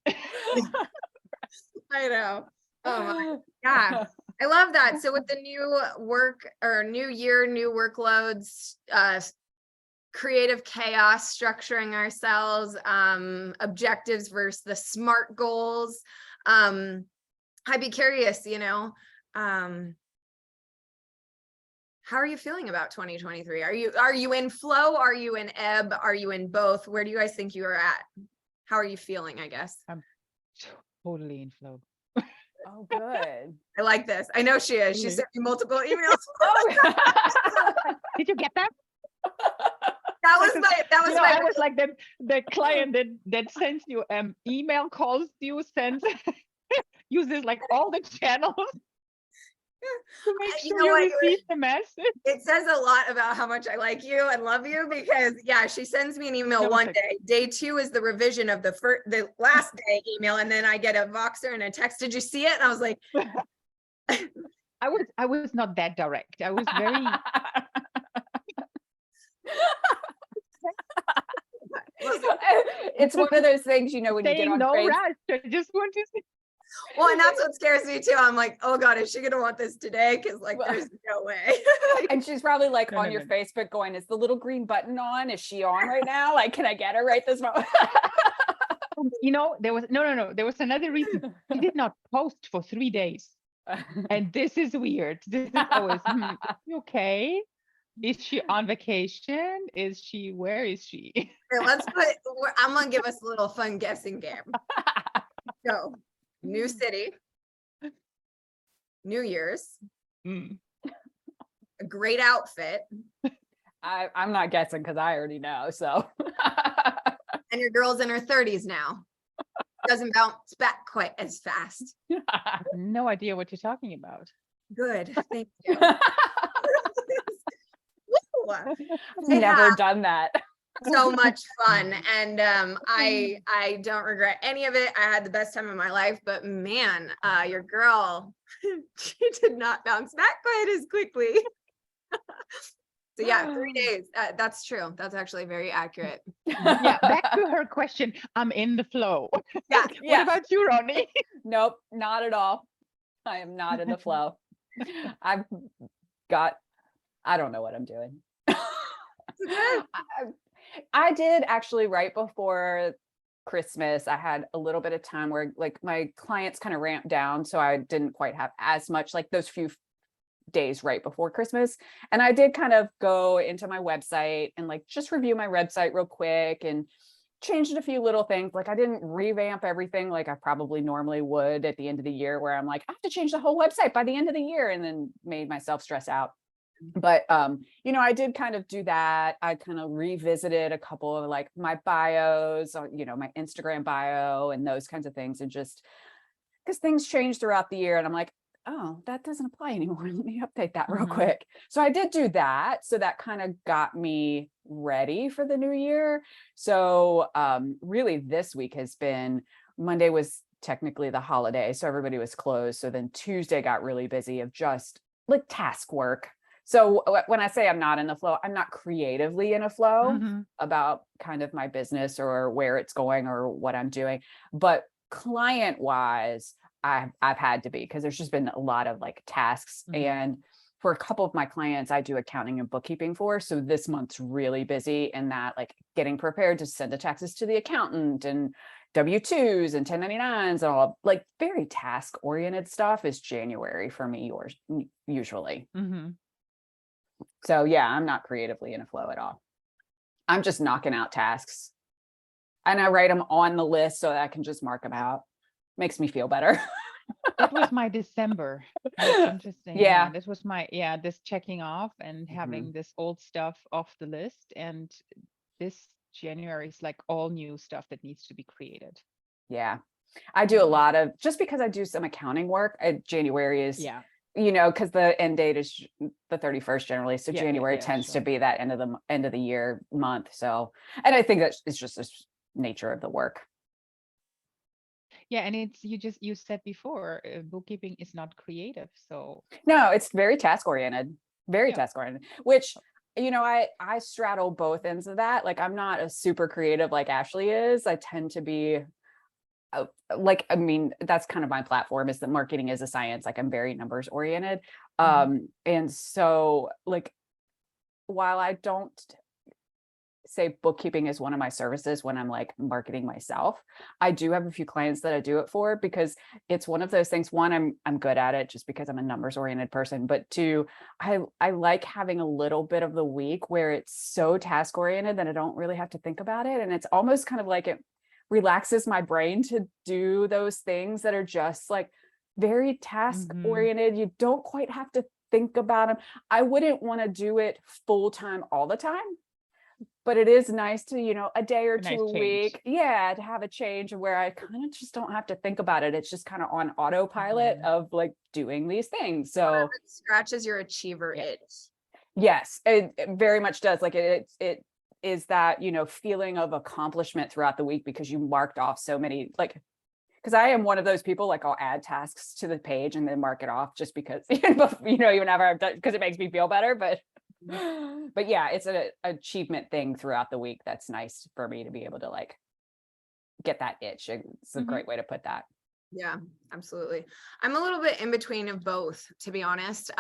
I know. Oh my, yeah. I love that. So with the new work or new year, new workloads, creative chaos, structuring ourselves, objectives versus the SMART goals. I'd be curious, how are you feeling about 2023? Are you in flow? Are you in ebb? Are you in both? Where do you guys think you are at? How are you feeling, I guess? I'm totally in flow. Oh, good. I like this. I know she is. She Totally. sent me multiple emails. Oh. Did you get that? That was my I was like the client that sends you email, calls you, sends uses like all the channels to make You sure know you what? receive the message. It says a lot about how much I like you and love you because yeah, she sends me an email No, one it's day. Day 2 is the revision of the last day email, and then I get a Voxer and a text. Did you see it? And I was like, I was not that direct. I was very It's one of those things, when you get saying on no Facebook. rush. I just want to say well, and that's what scares me too. I'm like, oh God, is she gonna want this today? Because like, there's no way. And she's probably like No, on no, your no. Facebook going, is the little green button on? Is she on right now? Like, can I get her right this moment? There was no. There was another reason. She did not post for 3 days. And this is weird. This is always, is she okay? Is she on vacation? Where is she? Here, I'm gonna give us a little fun guessing game. So, new city, New Year's, Mm. a great outfit, I'm not guessing because I already know. So and your girl's in her 30s now. Doesn't bounce back quite as fast. No idea what you're talking about. Good, thank you. Woo! I've I never have done that. so much fun, and I don't regret any of it. I had the best time of my life, but man, your girl, she did not bounce back quite as quickly. So yeah, 3 days. That's true. That's actually very accurate. Yeah, back to her question. I'm in the flow. Yeah, What about you, Ronnie? Nope, not at all. I am not in the flow. I don't know what I'm doing. I did actually right before Christmas. I had a little bit of time where like my clients kind of ramped down. So I didn't quite have as much like those few days right before Christmas. And I did kind of go into my website and like just review my website real quick and changed a few little things. Like I didn't revamp everything like I probably normally would at the end of the year, where I'm like, I have to change the whole website by the end of the year, and then made myself stress out. But I did kind of do that. I kind of revisited a couple of like my bios, my Instagram bio and those kinds of things. And just because things change throughout the year, and I'm like, oh, that doesn't apply anymore. Let me update that real quick. So I did do that. So that kind of got me ready for the new year. So really this week has been, Monday was technically the holiday, so everybody was closed. So then Tuesday got really busy of just like task work. So when I say I'm not in the flow, I'm not creatively in a flow about kind of my business or where it's going or what I'm doing. But client wise, I've had to be, because there's just been a lot of like tasks. And for a couple of my clients, I do accounting and bookkeeping for. So this month's really busy in that, like getting prepared to send the taxes to the accountant and W-2s and 1099s and all like very task oriented stuff is January for me, usually. So yeah, I'm not creatively in a flow at all. I'm just knocking out tasks and I write them on the list so that I can just mark them out. Makes me feel better. That was my December. That's interesting. Yeah. This was my, this checking off and having this old stuff off the list. And this January is like all new stuff that needs to be created. Yeah. I do a lot of, just because I do some accounting work, January is, because the end date is the 31st generally. So January tends to be that end of the year month. So, and I think that's, it's just the nature of the work. Yeah, and it's you said before, bookkeeping is not creative. So no, it's very task oriented, task oriented, which I straddle both ends of that. Like I'm not a super creative like Ashley is. I tend to be that's kind of my platform, is that marketing is a science. Like I'm very numbers oriented. And so like, while I don't say bookkeeping is one of my services when I'm like marketing myself, I do have a few clients that I do it for, because it's one of those things. One, I'm good at it just because I'm a numbers oriented person, but two, I like having a little bit of the week where it's so task oriented that I don't really have to think about it. And it's almost kind of like it relaxes my brain to do those things that are just like very task oriented. You don't quite have to think about them. I wouldn't want to do it full time all the time, but it is nice to, a day or two a week. Yeah. To have a change where I kind of just don't have to think about it. It's just kind of on autopilot of like doing these things. So it scratches your achiever itch. Yes, it very much does. Like it is that, feeling of accomplishment throughout the week because you marked off so many, like, because I am one of those people, like I'll add tasks to the page and then mark it off just because, even after I've done, because it makes me feel better. But yeah, it's an achievement thing throughout the week. That's nice for me to be able to like get that itch. It's a great way to put that. Yeah, absolutely. I'm a little bit in between of both, to be honest.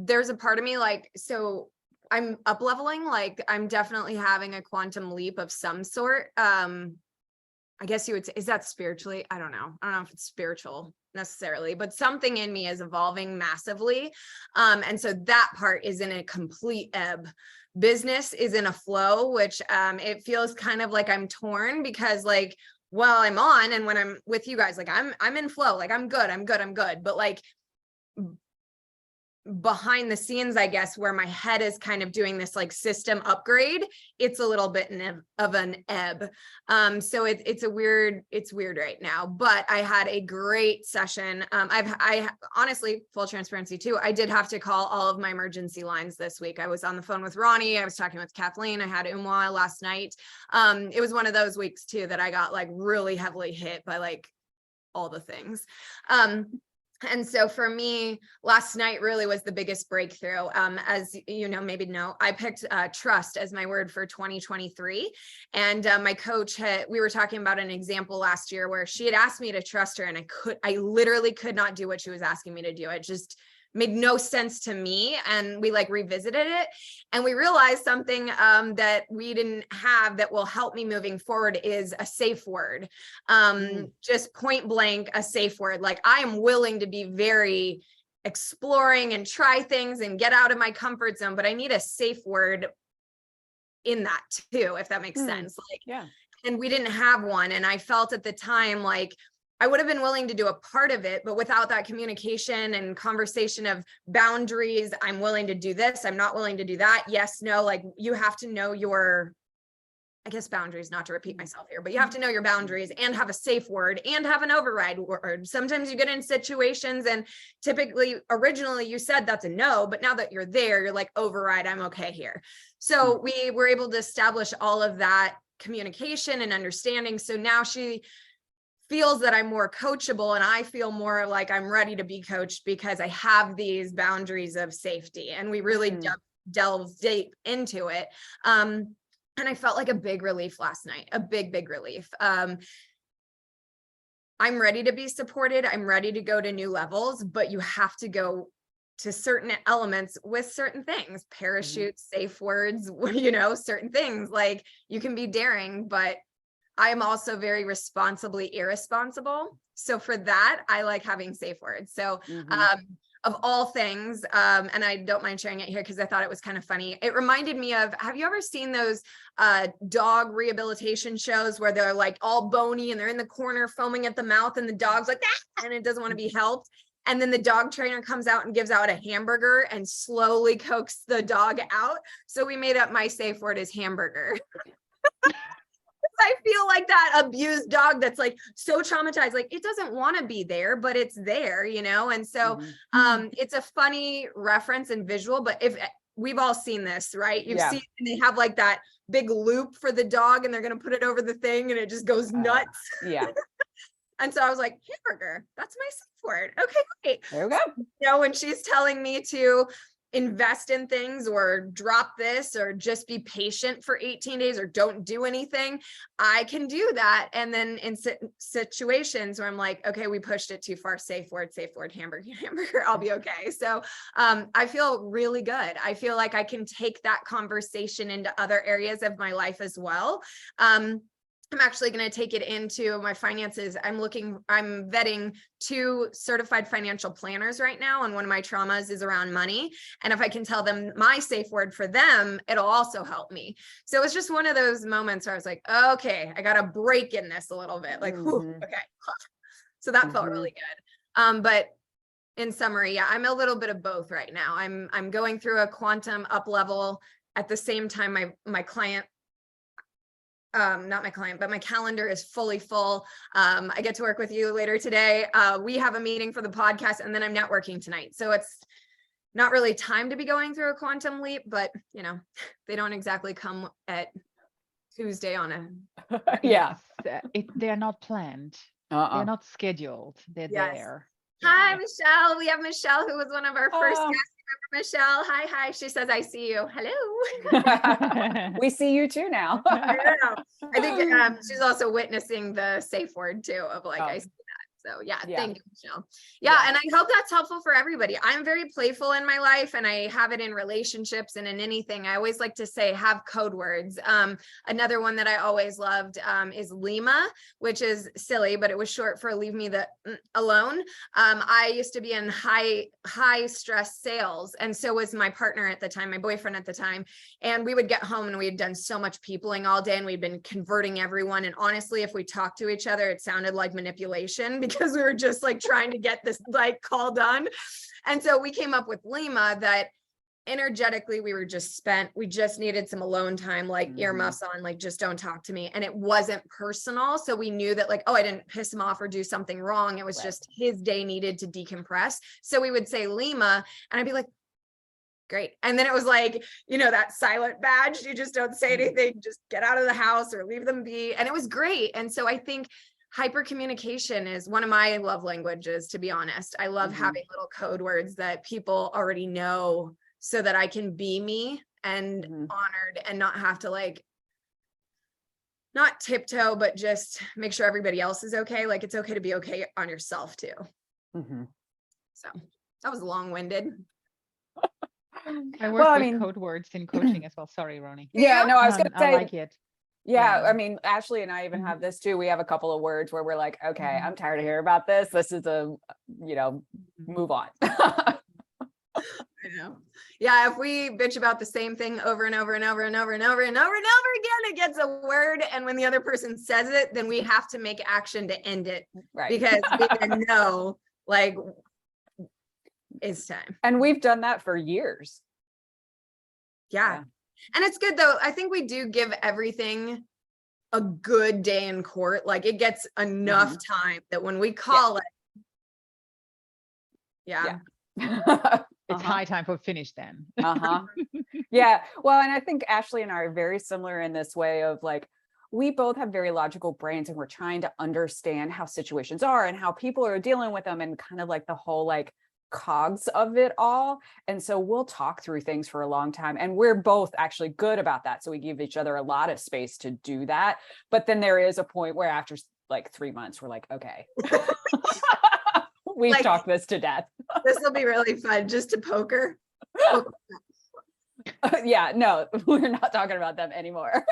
There's a part of me like, so I'm up leveling, like I'm definitely having a quantum leap of some sort. I guess you would say, is that spiritually? I don't know if it's spiritual necessarily, but something in me is evolving massively. And so that part is in a complete ebb. Business is in a flow, which it feels kind of like I'm torn, because like, well, I'm on, and when I'm with you guys, like I'm in flow, like I'm good. But like behind the scenes, I guess, where my head is kind of doing this like system upgrade, it's a little bit of an ebb. So it's weird right now, but I had a great session. I honestly, full transparency too, I did have to call all of my emergency lines this week. I was on the phone with Ronnie. I was talking with Kathleen. I had Umwa last night. It was one of those weeks too, that I got like really heavily hit by like all the things. And so for me, last night really was the biggest breakthrough. As you know, maybe know, I picked trust as my word for 2023. And my coach we were talking about an example last year where she had asked me to trust her, and I literally could not do what she was asking me to do. It just made no sense to me. And we like revisited it and we realized something that we didn't have that will help me moving forward is a safe word. Just point blank, a safe word. Like I am willing to be very exploring and try things and get out of my comfort zone, but I need a safe word in that too, if that makes sense. Like, yeah. And we didn't have one. And I felt at the time, like I would have been willing to do a part of it, but without that communication and conversation of boundaries, I'm willing to do this. I'm not willing to do that. Yes, no, like you have to know your, I guess boundaries, not to repeat myself here, but you have to know your boundaries and have a safe word and have an override word. Sometimes you get in situations and typically originally you said that's a no, but now that you're there, you're like override, I'm okay here. So we were able to establish all of that communication and understanding. So now she feels that I'm more coachable and I feel more like I'm ready to be coached because I have these boundaries of safety and we really delve deep into it. And I felt like a big relief last night, a big relief. I'm ready to be supported. I'm ready to go to new levels, but you have to go to certain elements with certain things, parachutes, safe words, you know, certain things like you can be daring, but I am also very responsibly irresponsible. So for that, I like having safe words. So of all things, and I don't mind sharing it here because I thought it was kind of funny. It reminded me of, have you ever seen those dog rehabilitation shows where they're like all bony and they're in the corner foaming at the mouth and the dog's like, ah, and it doesn't want to be helped. And then the dog trainer comes out and gives out a hamburger and slowly coaxes the dog out. So we made up my safe word is hamburger. I feel like that abused dog that's like so traumatized, like it doesn't want to be there, but it's there, you know? And so it's a funny reference and visual, but if we've all seen this, right? You've seen, and they have like that big loop for the dog and they're going to put it over the thing and it just goes nuts. And so I was like, hamburger, that's my safe word. Okay, great. There we go. You know, when she's telling me to invest in things or drop this or just be patient for 18 days or don't do anything, I can do that. And then in situations where I'm like, okay, we pushed it too far, safe word, hamburger, I'll be okay. So I feel really good. I feel like I can take that conversation into other areas of my life as well. I'm actually going to take it into my finances. I'm vetting 2 certified financial planners right now. And one of my traumas is around money. And if I can tell them my safe word for them, it'll also help me. So it's just one of those moments where I was like, okay, I got to break in this a little bit. Like, whew, okay. So that felt really good. But in summary, yeah, I'm a little bit of both right now. I'm going through a quantum up level at the same time. My client, not my client, but my calendar is fully full. I get to work with you later today. We have a meeting for the podcast and then I'm networking tonight. So it's not really time to be going through a quantum leap, but you know, they don't exactly come at Tuesday on a. They're not planned. They're not scheduled. They're there. Hi, Michelle. We have Michelle, who was one of our first guests. Remember Michelle? Hi. She says, I see you. Hello. We see you too now. I know. I think she's also witnessing the safe word too of like, I see that. So thank you, Michelle. And I hope that's helpful for everybody. I'm very playful in my life and I have it in relationships and in anything. I always like to say, have code words. Another one that I always loved is Lima, which is silly, but it was short for leave me alone. I used to be in high stress sales. And so was my partner at the time, my boyfriend at the time. And we would get home and we had done so much peopling all day and we'd been converting everyone. And honestly, if we talked to each other, it sounded like manipulation because we were just like trying to get this like call done. And so we came up with Lima that energetically we were just spent. We just needed some alone time, like earmuffs on, like just don't talk to me. And it wasn't personal. So we knew that like, oh, I didn't piss him off or do something wrong. It was just his day needed to decompress. So we would say Lima and I'd be like, great. And then it was like, you know, that silent badge, you just don't say anything, just get out of the house or leave them be. And it was great. And so I think hyper communication is one of my love languages, to be honest. I love having little code words that people already know so that I can be me and honored and not have to like, not tiptoe, but just make sure everybody else is okay. Like it's okay to be okay on yourself too. So That was long-winded. I work Well, I with mean, code words in coaching as well. Sorry, Ronnie. yeah, no, I was gonna I say, like it. yeah, Yeah. I mean, Ashley and I even have this too. We have a couple of words where we're like, okay, I'm tired of hearing about this. This is move on. I know. Yeah, if we bitch about the same thing over and over and over and over and over and over and over again, it gets a word. And when the other person says it, then we have to make action to end it. Right. Because we then know, like, it's time. And we've done that for years. Yeah. And it's good though. I think we do give everything a good day in court. Like it gets enough time that when we call it. Yeah. It's high time for finish then. Yeah. Well, and I think Ashley and I are very similar in this way of like, we both have very logical brains and we're trying to understand how situations are and how people are dealing with them and kind of like the whole like cogs of it all. And so we'll talk through things for a long time and we're both actually good about that. So we give each other a lot of space to do that. But then there is a point where after like 3 months, we're like, okay, we've talked this to death. This will be really fun just to poker. Yeah, no, we're not talking about them anymore.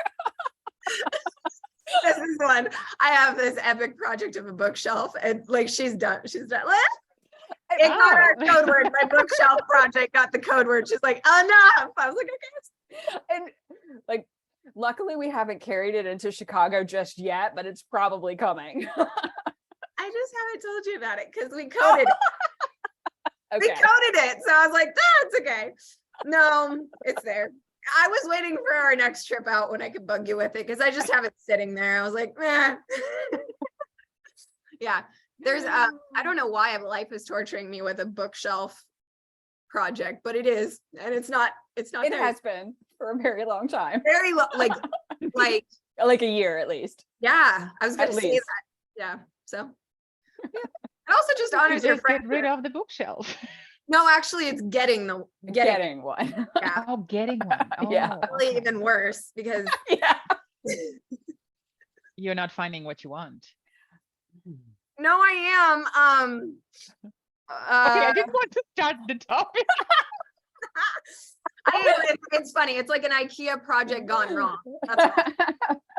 This is one. I have this epic project of a bookshelf and like she's done. It got our code word. My bookshelf project got the code word. She's like, enough. I was like, okay. And like, luckily we haven't carried it into Chicago just yet, but it's probably coming. I just haven't told you about it because we coded it. Okay. We coded it. So I was like, that's okay. No, it's there. I was waiting for our next trip out when I could bug you with it because I just have it sitting there. I was like, eh. Yeah. There's I don't know why life is torturing me with a bookshelf project, but it is. And it's not It there. has been for a very long time. Very like Like a year at least. yeah, I was gonna say that. Yeah. So yeah. It also just honors your friend. Get rid of the bookshelf. No, actually it's getting one. Yeah. Oh, getting one. Oh, Yeah. Probably even worse because Yeah. You're not finding what you want. no, I am. Okay, I didn't want to start the topic. It's funny. It's like an IKEA project gone wrong. That's all.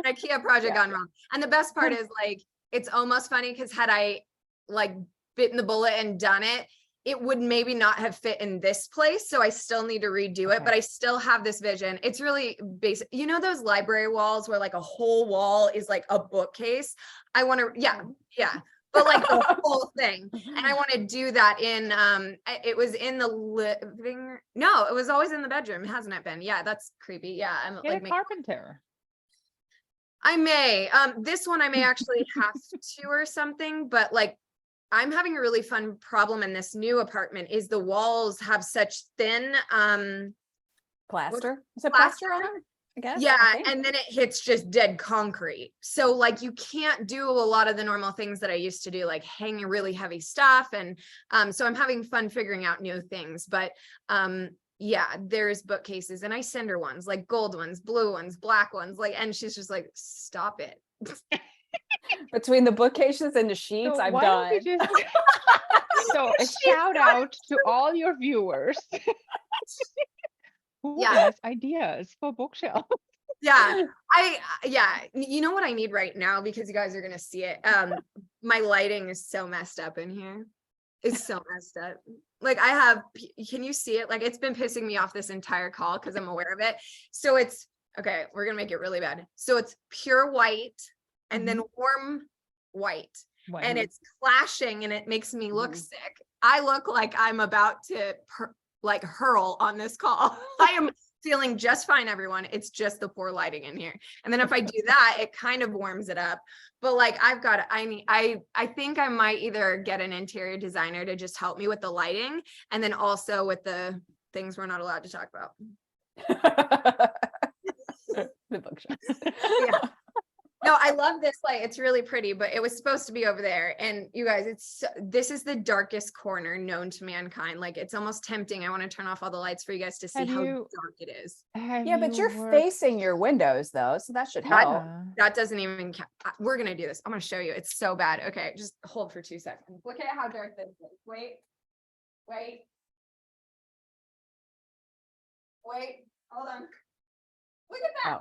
An IKEA project gone wrong. And the best part is like, it's almost funny because had I like bitten the bullet and done it, it would maybe not have fit in this place. So I still need to redo it, but I still have this vision. It's really basic. You know, those library walls where like a whole wall is like a bookcase. I want to, yeah. But like the whole thing. And I want to do that in, it was in the living, no, it was always in the bedroom. Hasn't it been? Yeah, that's creepy. Yeah. I'm Get like, a carpenter. I may, this one I may actually have to or something, but like, I'm having a really fun problem in this new apartment is the walls have such thin, Plaster? Is it plaster on them? I guess. yeah, and then it hits just dead concrete. So like you can't do a lot of the normal things that I used to do, like hang really heavy stuff. And so I'm having fun figuring out new things. But yeah, there's bookcases and I send her ones, like gold ones, blue ones, black ones, like, and she's just like, stop it. Between the bookcases and the sheets, So I'm why done. don't you just... So a shout out to all your viewers who has ideas for bookshelf. Yeah, you know what I need right now, because you guys are gonna see it. My lighting is so messed up in here. It's so messed up. Like can you see it? Like it's been pissing me off this entire call because I'm aware of it. So it's okay, we're gonna make it really bad. So it's pure white and then warm white. And it's clashing and it makes me look sick. I look like I'm about to like hurl on this call. I am feeling just fine, everyone. It's just the poor lighting in here. And then if I do that, it kind of warms it up. But like I think I might either get an interior designer to just help me with the lighting and then also with the things we're not allowed to talk about. The bookshelf. Yeah. No, I love this light. It's really pretty, but it was supposed to be over there. And you guys, this is the darkest corner known to mankind. Like it's almost tempting. I want to turn off all the lights for you guys to see how dark it is. Yeah, but you're facing your windows though, so that should help. That doesn't even count. We're going to do this. I'm going to show you. It's so bad. Okay, just hold for 2 seconds. Look at how dark this is. Wait. Wait. Hold on. Look at that.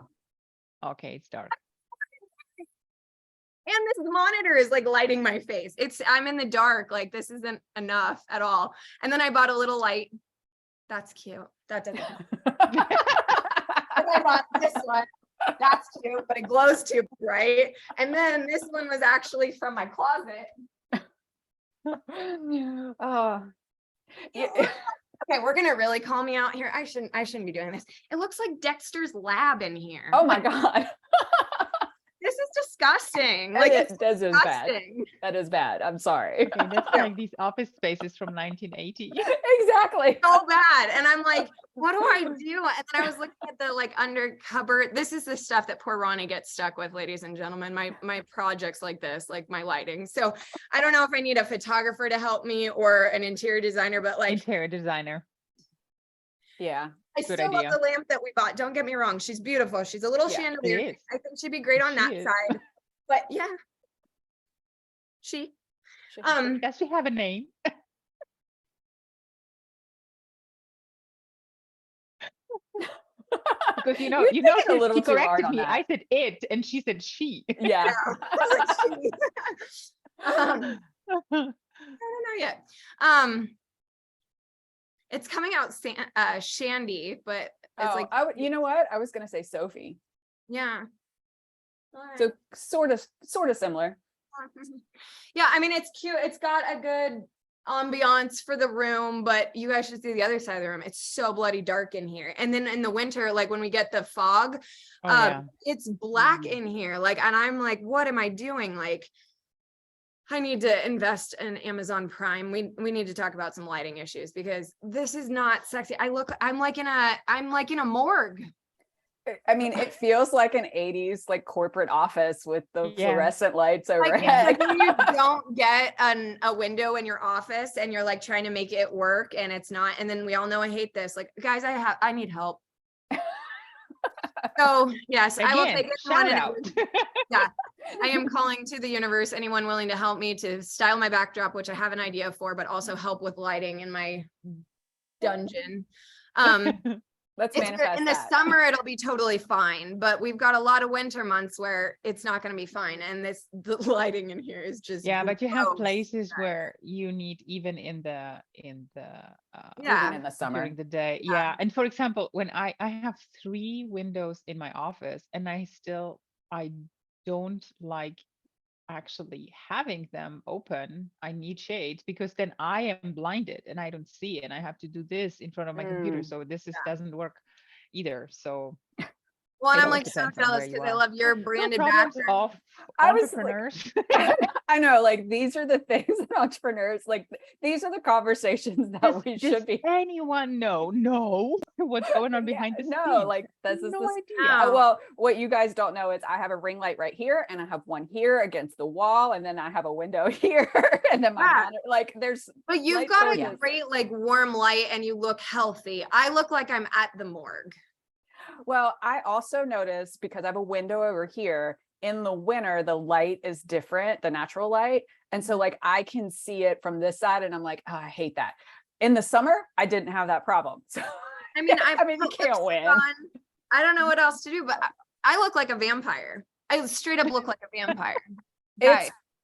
Oh, okay, it's dark. And this monitor is like lighting my face. I'm in the dark. Like this isn't enough at all. And then I bought a little light. That's cute. That doesn't. And I bought this one. That's cute, but it glows too, right? And then this one was actually from my closet. Oh, yeah. Okay, we're gonna really call me out here. I shouldn't be doing this. It looks like Dexter's lab in here. Oh my God. This is disgusting. Like it's that is bad. disgusting. That is bad. I'm sorry. Okay, that's like these office spaces from 1980. Exactly. So bad. And I'm like, what do I do? And then I was looking at the like under cupboard. This is the stuff that poor Ronnie gets stuck with, ladies and gentlemen. My projects like this, like my lighting. So I don't know if I need a photographer to help me or an interior designer, but like Interior designer. Yeah. I Good still love idea. the lamp that we bought. Don't get me wrong. She's beautiful. She's a little Yeah, chandelier. she is. I think she'd be great on She that is. side. But yeah. Does she have a name? Because you know, You take it a little she too hard corrected on me. that. I said it, and she said she. Yeah. I don't know yet. It's coming out Shandy, but it's like you know what? I was gonna say Sophie. yeah. All right. So sort of similar. Yeah, I mean it's cute. It's got a good ambiance for the room, but you guys should see the other side of the room. It's so bloody dark in here. And then in the winter, like when we get the fog, Yeah. it's black in here. Like, and I'm like, what am I doing? Like, I need to invest in Amazon Prime. We need to talk about some lighting issues because this is not sexy. I'm like in a morgue. I mean, it feels like an 80s like corporate office with the Yeah. fluorescent lights Like, overhead. like when you don't get a window in your office and you're like trying to make it work and it's not. And then we all know I hate this. Like, guys, I need help. So yes, I will Again, take it. shout out. Yeah, I am calling to the universe. Anyone willing to help me to style my backdrop, which I have an idea for, but also help with lighting in my dungeon. Let's manifest In the that. summer, it'll be totally fine, but we've got a lot of winter months where it's not going to be fine. And the lighting in here is just Yeah, but you have gross. places where you need even in the Yeah. Even in the summer. during the day. Yeah. And for example, when I have 3 windows in my office and I don't like actually having them open. I need shades because then I am blinded and I don't see and I have to do this in front of my computer. So this doesn't work either. So Well, and it I'm always like so depends on jealous where you because I are. love your No branded problems background. of I was like- entrepreneurs. I know, like these are the things that entrepreneurs like. These are the conversations that we should be. Anyone know what's going on behind the No, scenes? like this is No this. idea. No. Well, what you guys don't know is I have a ring light right here, and I have one here against the wall, and then I have a window here, and then my Yeah. monitor. Like there's. But you've light got a sources. great like warm light and you look healthy. I look like I'm at the morgue. Well, I also noticed because I have a window over here. In the winter, the light is different, the natural light. And so like I can see it from this side and I'm like, oh, I hate that. In the summer, I didn't have that problem. So I mean, I mean, you can't win. I don't know what else to do, but I look like a vampire. I straight up look like a vampire.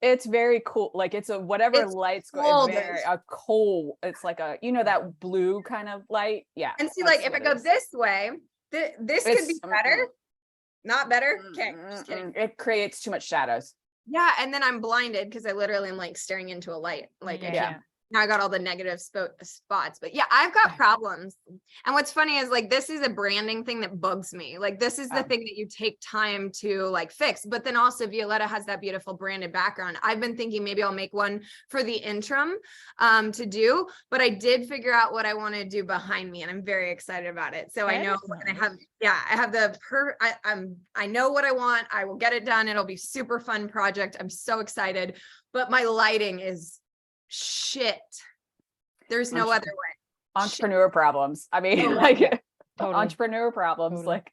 It's very cool. Like it's a whatever It's light's cold. going a coal. It's like a that blue kind of light. Yeah. And see, that's like if what it goes is. this way, this could be It's- better. Not better. Okay, just kidding. It creates too much shadows. Yeah, and then I'm blinded because I literally am like staring into a light. Like I Yeah. can't. Now I got all the negative spots, but yeah, I've got problems. And what's funny is like, this is a branding thing that bugs me. Like this is the thing that you take time to like fix, but then also Violetta has that beautiful branded background. I've been thinking maybe I'll make one for the interim to do, but I did figure out what I want to do behind me and I'm very excited about it. So I know and I have I know what I want. I will get it done. It'll be super fun project. I'm so excited, but my lighting is shit. There's no other way. Entrepreneur problems. I mean, Totally. like Totally. entrepreneur problems. Totally. Like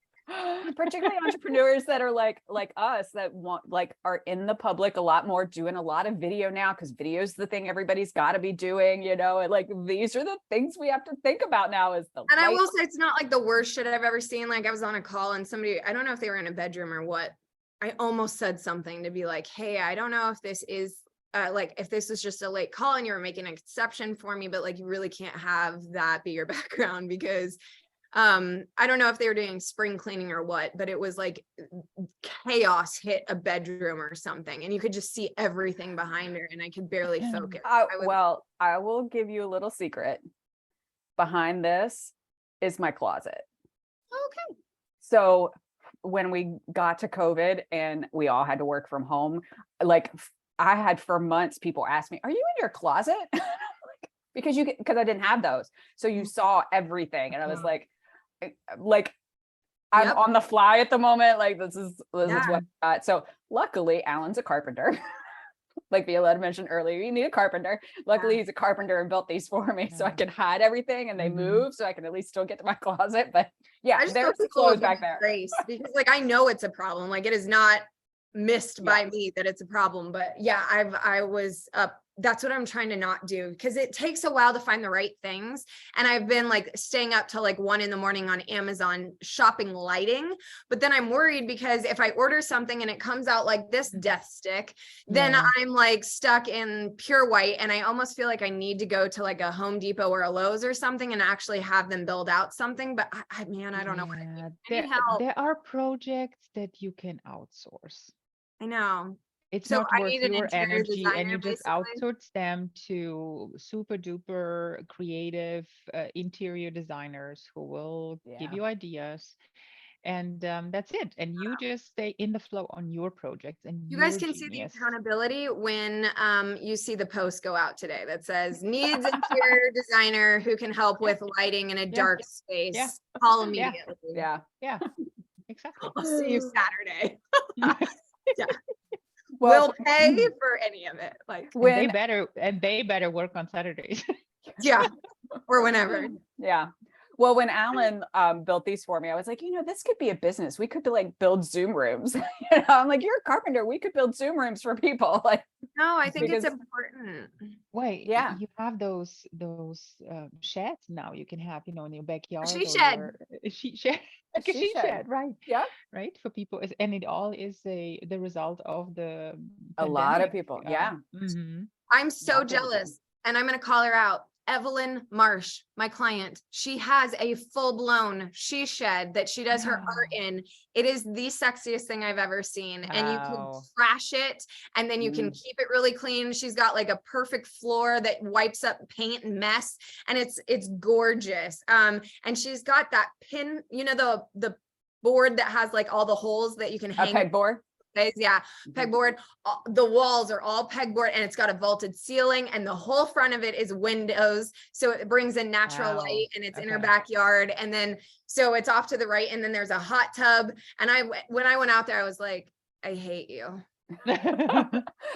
particularly entrepreneurs that are like us that want like are in the public a lot more, doing a lot of video now because video is the thing everybody's got to be doing, you know, and like these are the things we have to think about now is the And I light. will say it's not like the worst shit I've ever seen. Like I was on a call and somebody, I don't know if they were in a bedroom or what. I almost said something to be like, hey, I don't know if this is like if this is just a late call and you were making an exception for me, but like you really can't have that be your background because I don't know if they were doing spring cleaning or what, but it was like chaos hit a bedroom or something and you could just see everything behind her and I could barely focus. Well, I will give you a little secret. Behind this is my closet. Okay. So when we got to COVID and we all had to work from home, like I had for months, people ask me, are you in your closet? Because I didn't have those. So you saw everything. And I was like I'm on the fly at the moment. Like this is what I got. So luckily Alan's a carpenter. Like Violetta mentioned earlier, you need a carpenter. Luckily he's a carpenter and built these for me so I can hide everything and they move so I can at least still get to my closet. But yeah, there's the clothes back there. Grace, because like I know it's a problem. Like it is not missed by me that it's a problem. But yeah, I was up. That's what I'm trying to not do because it takes a while to find the right things. And I've been like staying up till like 1 a.m. on Amazon shopping lighting. But then I'm worried because if I order something and it comes out like this death stick, then I'm like stuck in pure white. And I almost feel like I need to go to like a Home Depot or a Lowe's or something and actually have them build out something. But I don't know what I need. I need help. There are projects that you can outsource. I know. It's So not I worth need an your interior energy and designer, you just basically. outsource them to super duper creative interior designers who will give you ideas. And that's it. And you just stay in the flow on your projects and You guys your can see the genius. accountability when you see the post go out today that says needs interior designer who can help with lighting in a dark space. Call immediately. Yeah. Exactly. I'll see you Saturday. Yeah. Well, We'll pay for any of it. Like they better work on Saturdays. Yeah. Or whenever. Yeah. Well, when Alan built these for me, I was like, you know, this could be a business. We could like build Zoom rooms. You know, I'm like, you're a carpenter. We could build Zoom rooms for people. Like, no, I think it's important. Wait, you have those sheds now. You can have, you know, in your backyard. She shed. She shed. She shed, right? Yeah. Right for people, and it all is the result of the a lot of people. Yeah. I'm so jealous, and I'm gonna call her out. Evelyn Marsh, my client, she has a full-blown she shed that she does her art in. It is the sexiest thing I've ever seen. And you can trash it and then you can keep it really clean. She's got like a perfect floor that wipes up paint and mess. And it's gorgeous. And she's got that pin, you know, the board that has like all the holes that you can hang. A pegboard. Pegboard. The walls are all pegboard and it's got a vaulted ceiling and the whole front of it is windows. So it brings in natural light and it's in her backyard. And then, so it's off to the right. And then there's a hot tub. And when I went out there, I was like, I hate you.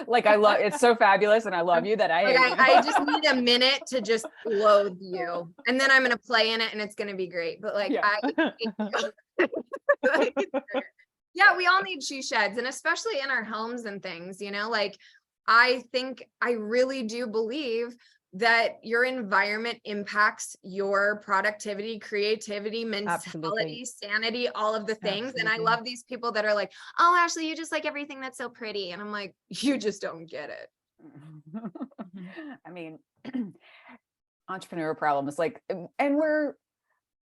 Like, I love, it's so fabulous. And I love you that I hate you. I just need a minute to just loathe you. And then I'm going to play in it and it's going to be great. But like, I hate you. Yeah, we all need she sheds, and especially in our homes and things, you know, like I really do believe that your environment impacts your productivity, creativity, mentality, sanity, all of the things. And I love these people that are like, oh, Ashley, you just like everything that's so pretty. And I'm like, you just don't get it. I mean, entrepreneur problems, like, and we're,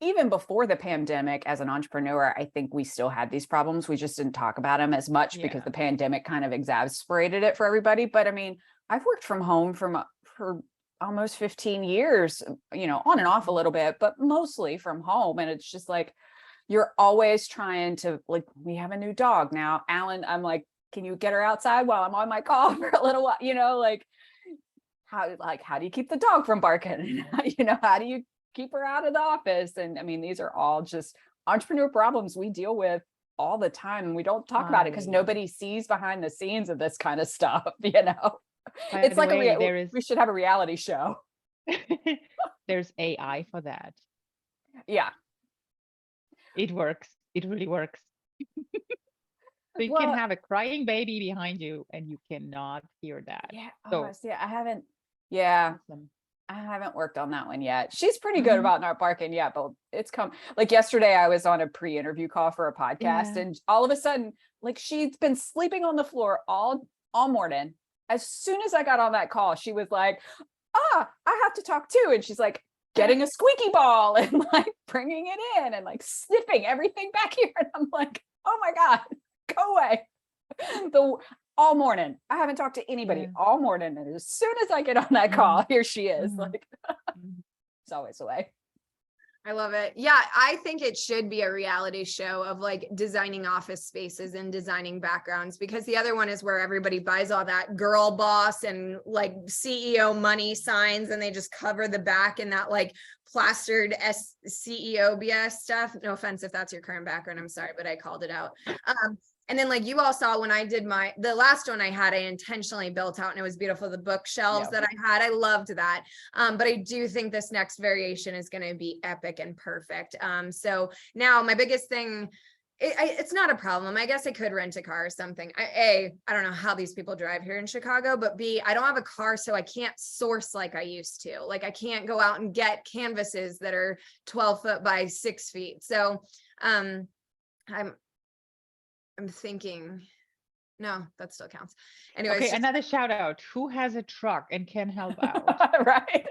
even before the pandemic, as an entrepreneur, I think we still had these problems. We just didn't talk about them as much because the pandemic kind of exacerbated it for everybody. But I mean, I've worked from home for almost 15 years, you know, on and off a little bit, but mostly from home. And it's just like, you're always trying to, like, we have a new dog now. Alan, I'm like, can you get her outside while I'm on my call for a little while? You know, like how do you keep the dog from barking? You know, how do you keep her out of the office? And I mean, these are all just entrepreneur problems we deal with all the time. And we don't talk about it because nobody sees behind the scenes of this kind of stuff, you know. It's like we should have a reality show. There's AI for that. Yeah. It works. It really works. So you can Well, have a crying baby behind you and you cannot hear that. yeah. Oh, So see, yeah, awesome. I haven't worked on that one yet. She's pretty good Hmm. about not barking yet, but it's come like yesterday I was on a pre-interview call for a podcast Yeah. and all of a sudden, like she's been sleeping on the floor all morning. As soon as I got on that call, she was like, I have to talk too. And she's like getting a squeaky ball and like bringing it in and like sniffing everything back here. And I'm like, oh my God, go away. The all morning. I haven't talked to anybody Yeah. all morning. And as soon as I get on that Mhm. call, here she is. Mhm. Like Mhm. it's always the way. I love it. Yeah, I think it should be a reality show of like designing office spaces and designing backgrounds, because the other one is where everybody buys all that girl boss and like CEO money signs and they just cover the back in that like plastered CEO BS stuff. No offense if that's your current background. I'm sorry, but I called it out. And then like you all saw when I did the last one I had, I intentionally built out and it was beautiful. The bookshelves Yeah. that I had, I loved that. But I do think this next variation is going to be epic and perfect. So now my biggest thing, it's not a problem. I guess I could rent a car or something. I don't know how these people drive here in Chicago, but B, I don't have a car, so I can't source like I used to. Like I can't go out and get canvases that are 12 foot by 6 feet. So I'm thinking, no, that still counts. Anyways, Okay, just, another shout out. Who has a truck and can help out? Right.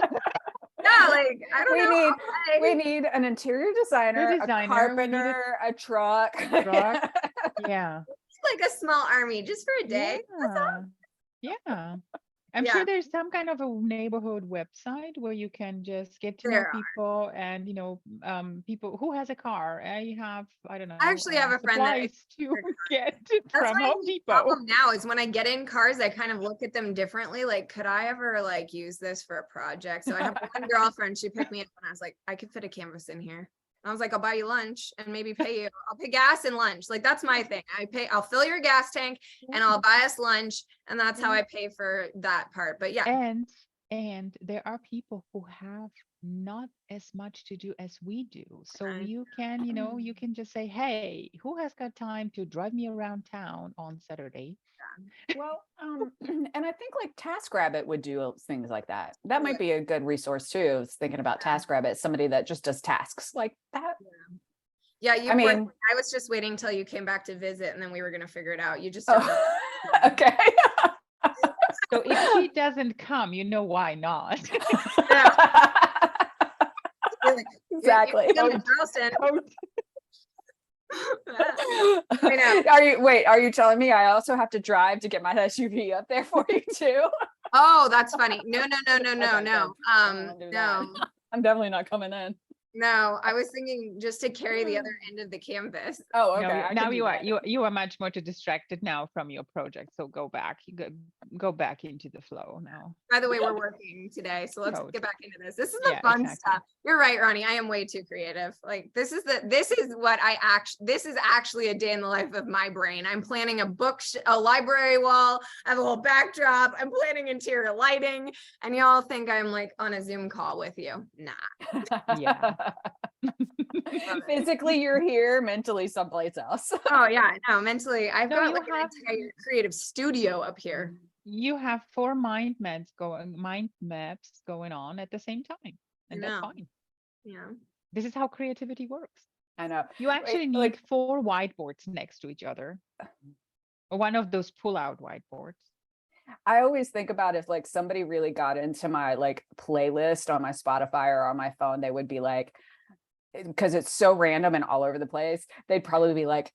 yeah, like I don't We know. need I'll we pay. need an interior designer, a designer, we need a carpenter, a truck. truck. Yeah. Like a small army just for a day. That's all. Yeah. Yeah. I'm Yeah, sure there's some kind of a neighborhood website where you can just get to know there are. people and, people who has a car. I don't I know, actually have a friend that supplies to get that's from my Home Depot. problem now is when I get in cars, I kind of look at them differently. Like, could I ever like use this for a project? So I have one girlfriend, she picked me up and I was like, I could fit a canvas in here. And I was like, I'll buy you lunch and maybe pay you. I'll pay gas and lunch. Like that's my thing. I'll fill your gas tank and I'll buy us lunch. And that's how I pay for that part. But yeah, And there are people who have not as much to do as we do. So you can just say, hey, who has got time to drive me around town on Saturday? Well, and I think like TaskRabbit would do things like that. That might would. be a good resource too. I was thinking about TaskRabbit, somebody that just does tasks like that. Yeah, I mean, I was just waiting until you came back to visit and then we were going to figure it out. You just don't know. Okay. So if she doesn't come, you know why not? You're like, Exactly. You're in Charleston. I know. Are you telling me I also have to drive to get my SUV up there for you too? Oh, that's funny. No. Okay, good. No. Don't do that. No. I'm definitely not coming in. No, I was thinking just to carry the other end of the canvas. Oh, okay. No, I now can do you are that. you are much more distracted now from your project. So go back. Go back into the flow now. By the way, we're working today, so let's Code. get back into this. This is the Yeah, fun exactly. stuff. You're right, Ronnie. I am way too creative. Like this is this is actually a day in the life of my brain. I'm planning a library wall. I have a whole backdrop. I'm planning interior lighting, and y'all think I'm like on a Zoom call with you. Nah. Yeah. Physically, you're here, mentally someplace else. Oh yeah, no, mentally, I've No, got you like an have entire creative studio up here. you have 4 mind maps going on at the same time, and that's No. fine. Yeah. This is how creativity works. I know. You actually need Like, 4 whiteboards next to each other, or one of those pull-out whiteboards. I always think about if like somebody really got into my like playlist on my Spotify or on my phone, they would be like, because it's so random and all over the place, they'd probably be like,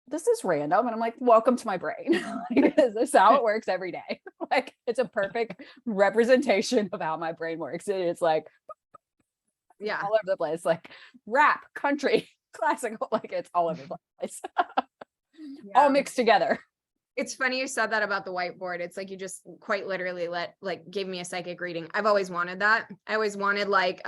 this is random. And I'm like, welcome to my brain. This is how it works every day. Like it's a perfect representation of how my brain works. It's like Yeah. all over the place, like rap, country, classical, like it's all over the place. All Yeah. mixed together. It's funny you said that about the whiteboard. It's like you just quite literally gave me a psychic reading. I've always wanted that. I always wanted like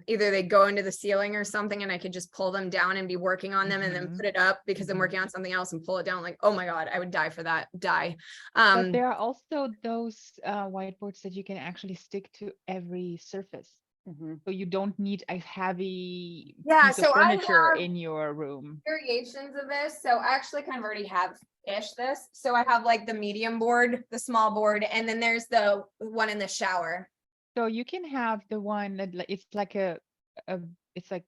either they go into the ceiling or something and I could just pull them down and be working on them and then put it up because I'm working on something else and pull it down. Like, oh my God, I would die for that. Die. But there are also those whiteboards that you can actually stick to every surface. So you don't need a heavy Yeah, piece of so I furniture have in your room. variations of this. So I actually kind of already have this. So I have like the medium board, the small board, and then there's the one in the shower. So you can have the one that it's like it's like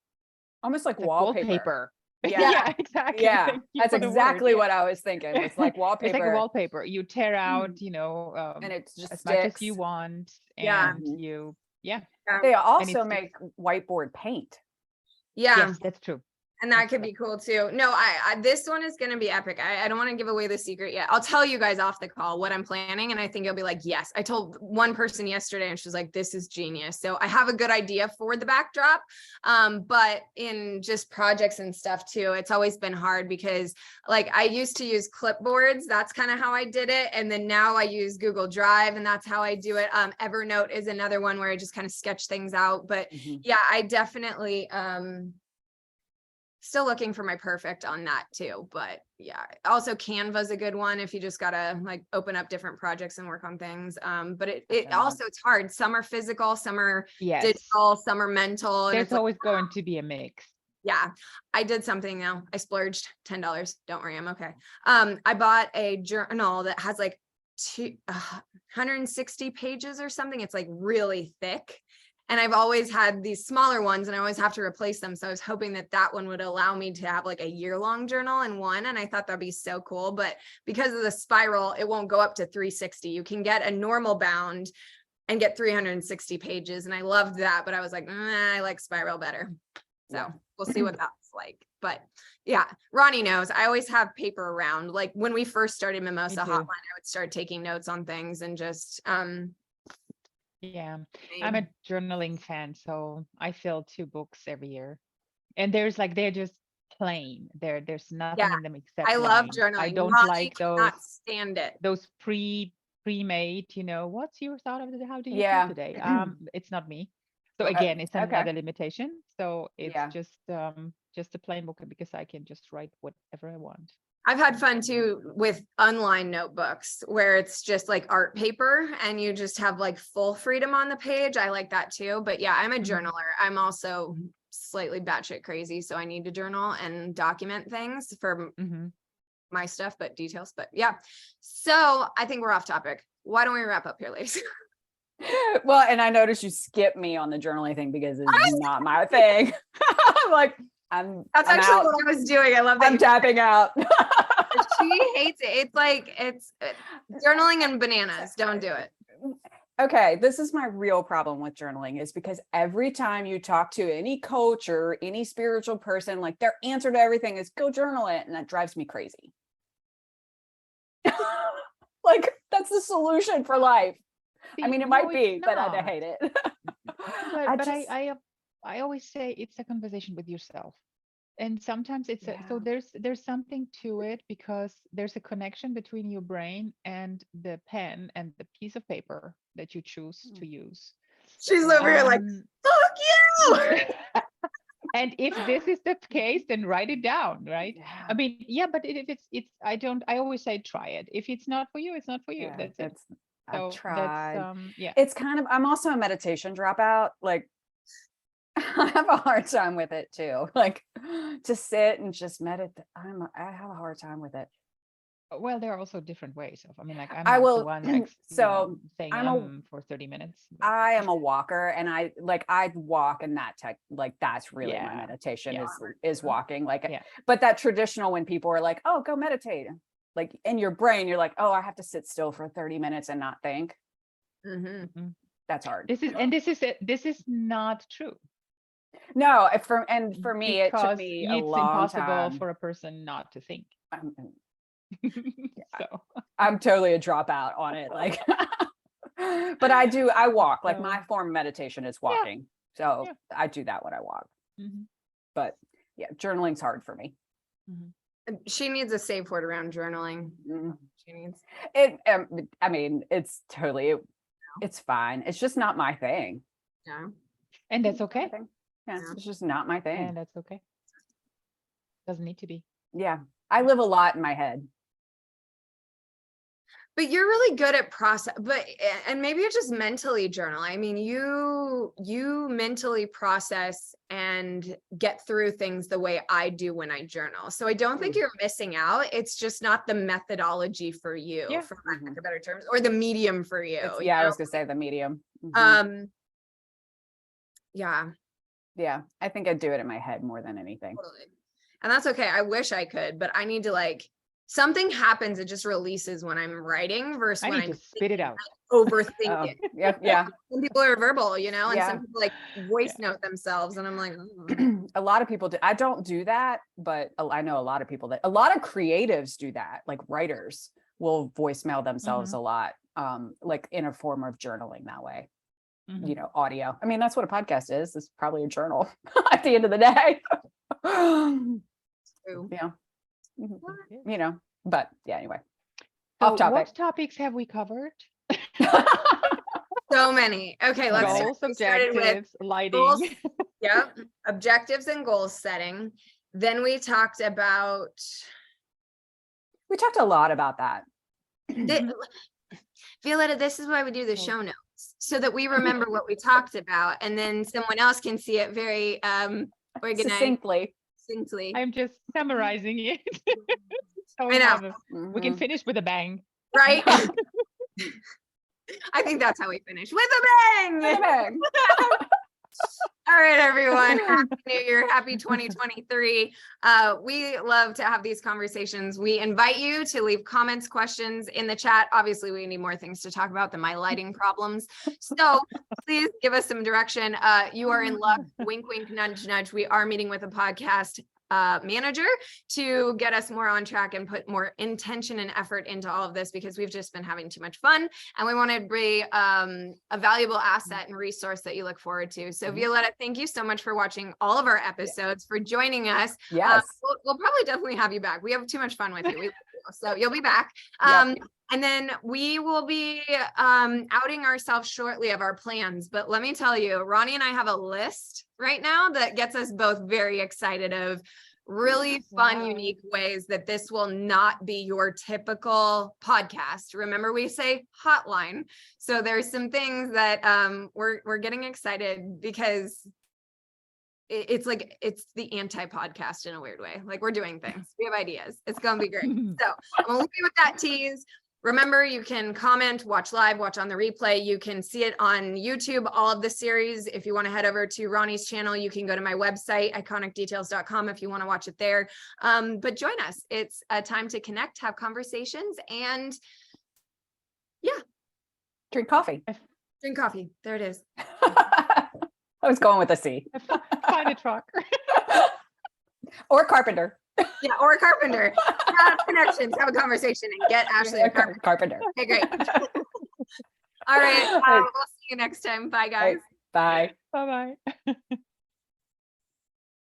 Almost like it's like wallpaper. wallpaper. Yeah. Yeah, exactly. Yeah, Thank you that's for the word. exactly Yeah. what I was thinking. It's like wallpaper. It's like a wallpaper. You tear out, And it just as much as sticks. you want, Yeah. and yeah. They And also it's make whiteboard paint. Yeah. yes, that's true. And that That's could true. be cool too. No, I this one is going to be epic. I don't want to give away the secret yet. I'll tell you guys off the call what I'm planning. And I think you'll be like, yes, I told one person yesterday and she's like, this is genius. So I have a good idea for the backdrop. But in just projects and stuff too, it's always been hard because like I used to use clipboards. That's kind of how I did it. And then now I use Google Drive and that's how I do it. Evernote is another one where I just kind of sketch things out. But yeah, I definitely, still looking for my perfect on that too. But yeah, also Canva's a good one if you just gotta like open up different projects and work on things. But it also, it's hard. Some are physical, some are Yes. digital, some are mental. And There's it's like, always going to be a mix. yeah, I did something now. I splurged $10. Don't worry, I'm okay. I bought a journal that has like 160 pages or something. It's like really thick. And I've always had these smaller ones and I always have to replace them. So I was hoping that that one would allow me to have like a year-long journal in one. And I thought that'd be so cool. But because of the spiral, it won't go up to 360. You can get a normal bound and get 360 pages. And I loved that. But I was like, I like spiral better. So we'll see what that's like. But yeah, Ronnie knows I always have paper around. Like when we first started Mimosa Hotline, I would start taking notes on things and just yeah, I'm a journaling fan, so I fill 2 books every year. And they're just plain. There's nothing in them except I love lines. journaling. I don't Ronnie like cannot stand it. those pre-made, what's your thought of the how do you Yeah. feel today? It's not me. So Okay. again, it's Okay. another limitation. So it's Yeah. just a plain book because I can just write whatever I want. I've had fun too with unlined notebooks where it's just like art paper and you just have like full freedom on the page. I like that too. But yeah, I'm a journaler. I'm also slightly batshit crazy. So I need to journal and document things for my stuff, but details. But yeah. So I think we're off topic. Why don't we wrap up here, ladies? Well, and I noticed you skipped me on the journaling thing because it's not my thing. I'm like, That's I'm actually out. what I was doing. I love that. I'm tapping out. She hates it. It's like it's journaling and bananas. Don't do it. Okay, this is my real problem with journaling is because every time you talk to any coach or any spiritual person, like their answer to everything is go journal it. And that drives me crazy. Like that's the solution for life. See, I mean, it no, might be, it's but I not. hate it. But I always say it's a conversation with yourself. And sometimes so there's something to it because there's a connection between your brain and the pen and the piece of paper that you choose to use. She's over here like, fuck you. And if this is the case, then write it down, right? Yeah. I mean, yeah, but if I always say try it. If it's not for you, it's not for you. Yeah, That's it. I've tried. Yeah. It's kind of, I'm also a meditation dropout. Like I have a hard time with it too. Like to sit and just meditate. I have a hard time with it. Well, there are also different ways of. I mean, like I'm I not will. the one saying I'm for 30 minutes. I am a walker, and I walk, and that's really my meditation is walking. But that traditional when people are like, "Oh, go meditate," like in your brain, you're like, "Oh, I have to sit still for 30 minutes and not think." That's hard. This is not true. No, for me, it took me a long it's impossible time. For a person not to think. So I'm totally a dropout on it. Like, but I walk. Like my form of meditation is walking. So I do that when I walk. But yeah, journaling's hard for me. She needs a safe word around journaling. She needs it. I mean, it's totally, it's fine. It's just not my thing. Yeah. And that's okay. Yeah, it's just not my thing. And that's okay. Doesn't need to be. Yeah. I live a lot in my head. But you're really good at and maybe it's just mentally journal. I mean, you mentally process and get through things the way I do when I journal. So I don't think you're missing out. It's just not the methodology for you, for lack of better terms, or the medium for you. I was gonna say the medium. Yeah. Yeah. I think I'd do it in my head more than anything. Totally. And that's okay. I wish I could, but I need to something happens, it just releases when I'm writing versus I when need to spit it out. Overthink it. Yeah. Some people are verbal, and some people voice note themselves, and I'm like, oh. A lot of people do. I don't do that, but I know a lot of people a lot of creatives do that. Like writers will voicemail themselves a lot, like in a form of journaling that way. Audio. I mean, that's what a podcast is. It's probably a journal at the end of the day. True. Yeah. But yeah, anyway. So Off topic. what topics have we covered? So many. Okay, let's goals, start objectives, lighting. goals. Yep. Objectives and goal setting. Then we talked a lot about that. Violetta, this is why we do the show notes, so that we remember what we talked about, and then someone else can see it very organized. Succinctly. I'm just summarizing it. So I know. we can finish with a bang. Right? I think that's how we finish, with a bang. With a bang. All right, everyone. Happy New Year. Happy 2023. We love to have these conversations. We invite you to leave comments, questions in the chat. Obviously, we need more things to talk about than my lighting problems. So please give us some direction. You are in luck. Wink, wink, nudge, nudge. We are meeting with a podcast manager to get us more on track and put more intention and effort into all of this, because we've just been having too much fun, and we want to be a valuable asset and resource that you look forward to. So Violetta, thank you so much for watching all of our episodes, for joining us. Yes. We'll probably definitely have you back. We have too much fun with you. So you'll be back. And then we will be outing ourselves shortly of our plans. But let me tell you, Ronnie and I have a list right now that gets us both very excited of really fun, unique ways that this will not be your typical podcast. Remember, we say hotline. So there's some things that we're getting excited, because it's the anti-podcast in a weird way. Like, we're doing things. We have ideas. It's going to be great. So I'm going to leave you with that tease. Remember, you can comment, watch live, watch on the replay. You can see it on YouTube, all of the series. If you want to head over to Ronnie's channel, you can go to my website, iconicdetails.com, if you want to watch it there. But join us. It's a time to connect, have conversations, and Drink coffee. drink coffee. There it is. I was going with a C. Find a truck. Or carpenter. Yeah, or a carpenter. Have connections, have a conversation, and get Ashley a carpenter. Carpenter. Okay, great. All right. We'll see you next time. Bye, guys. Bye. Bye-bye.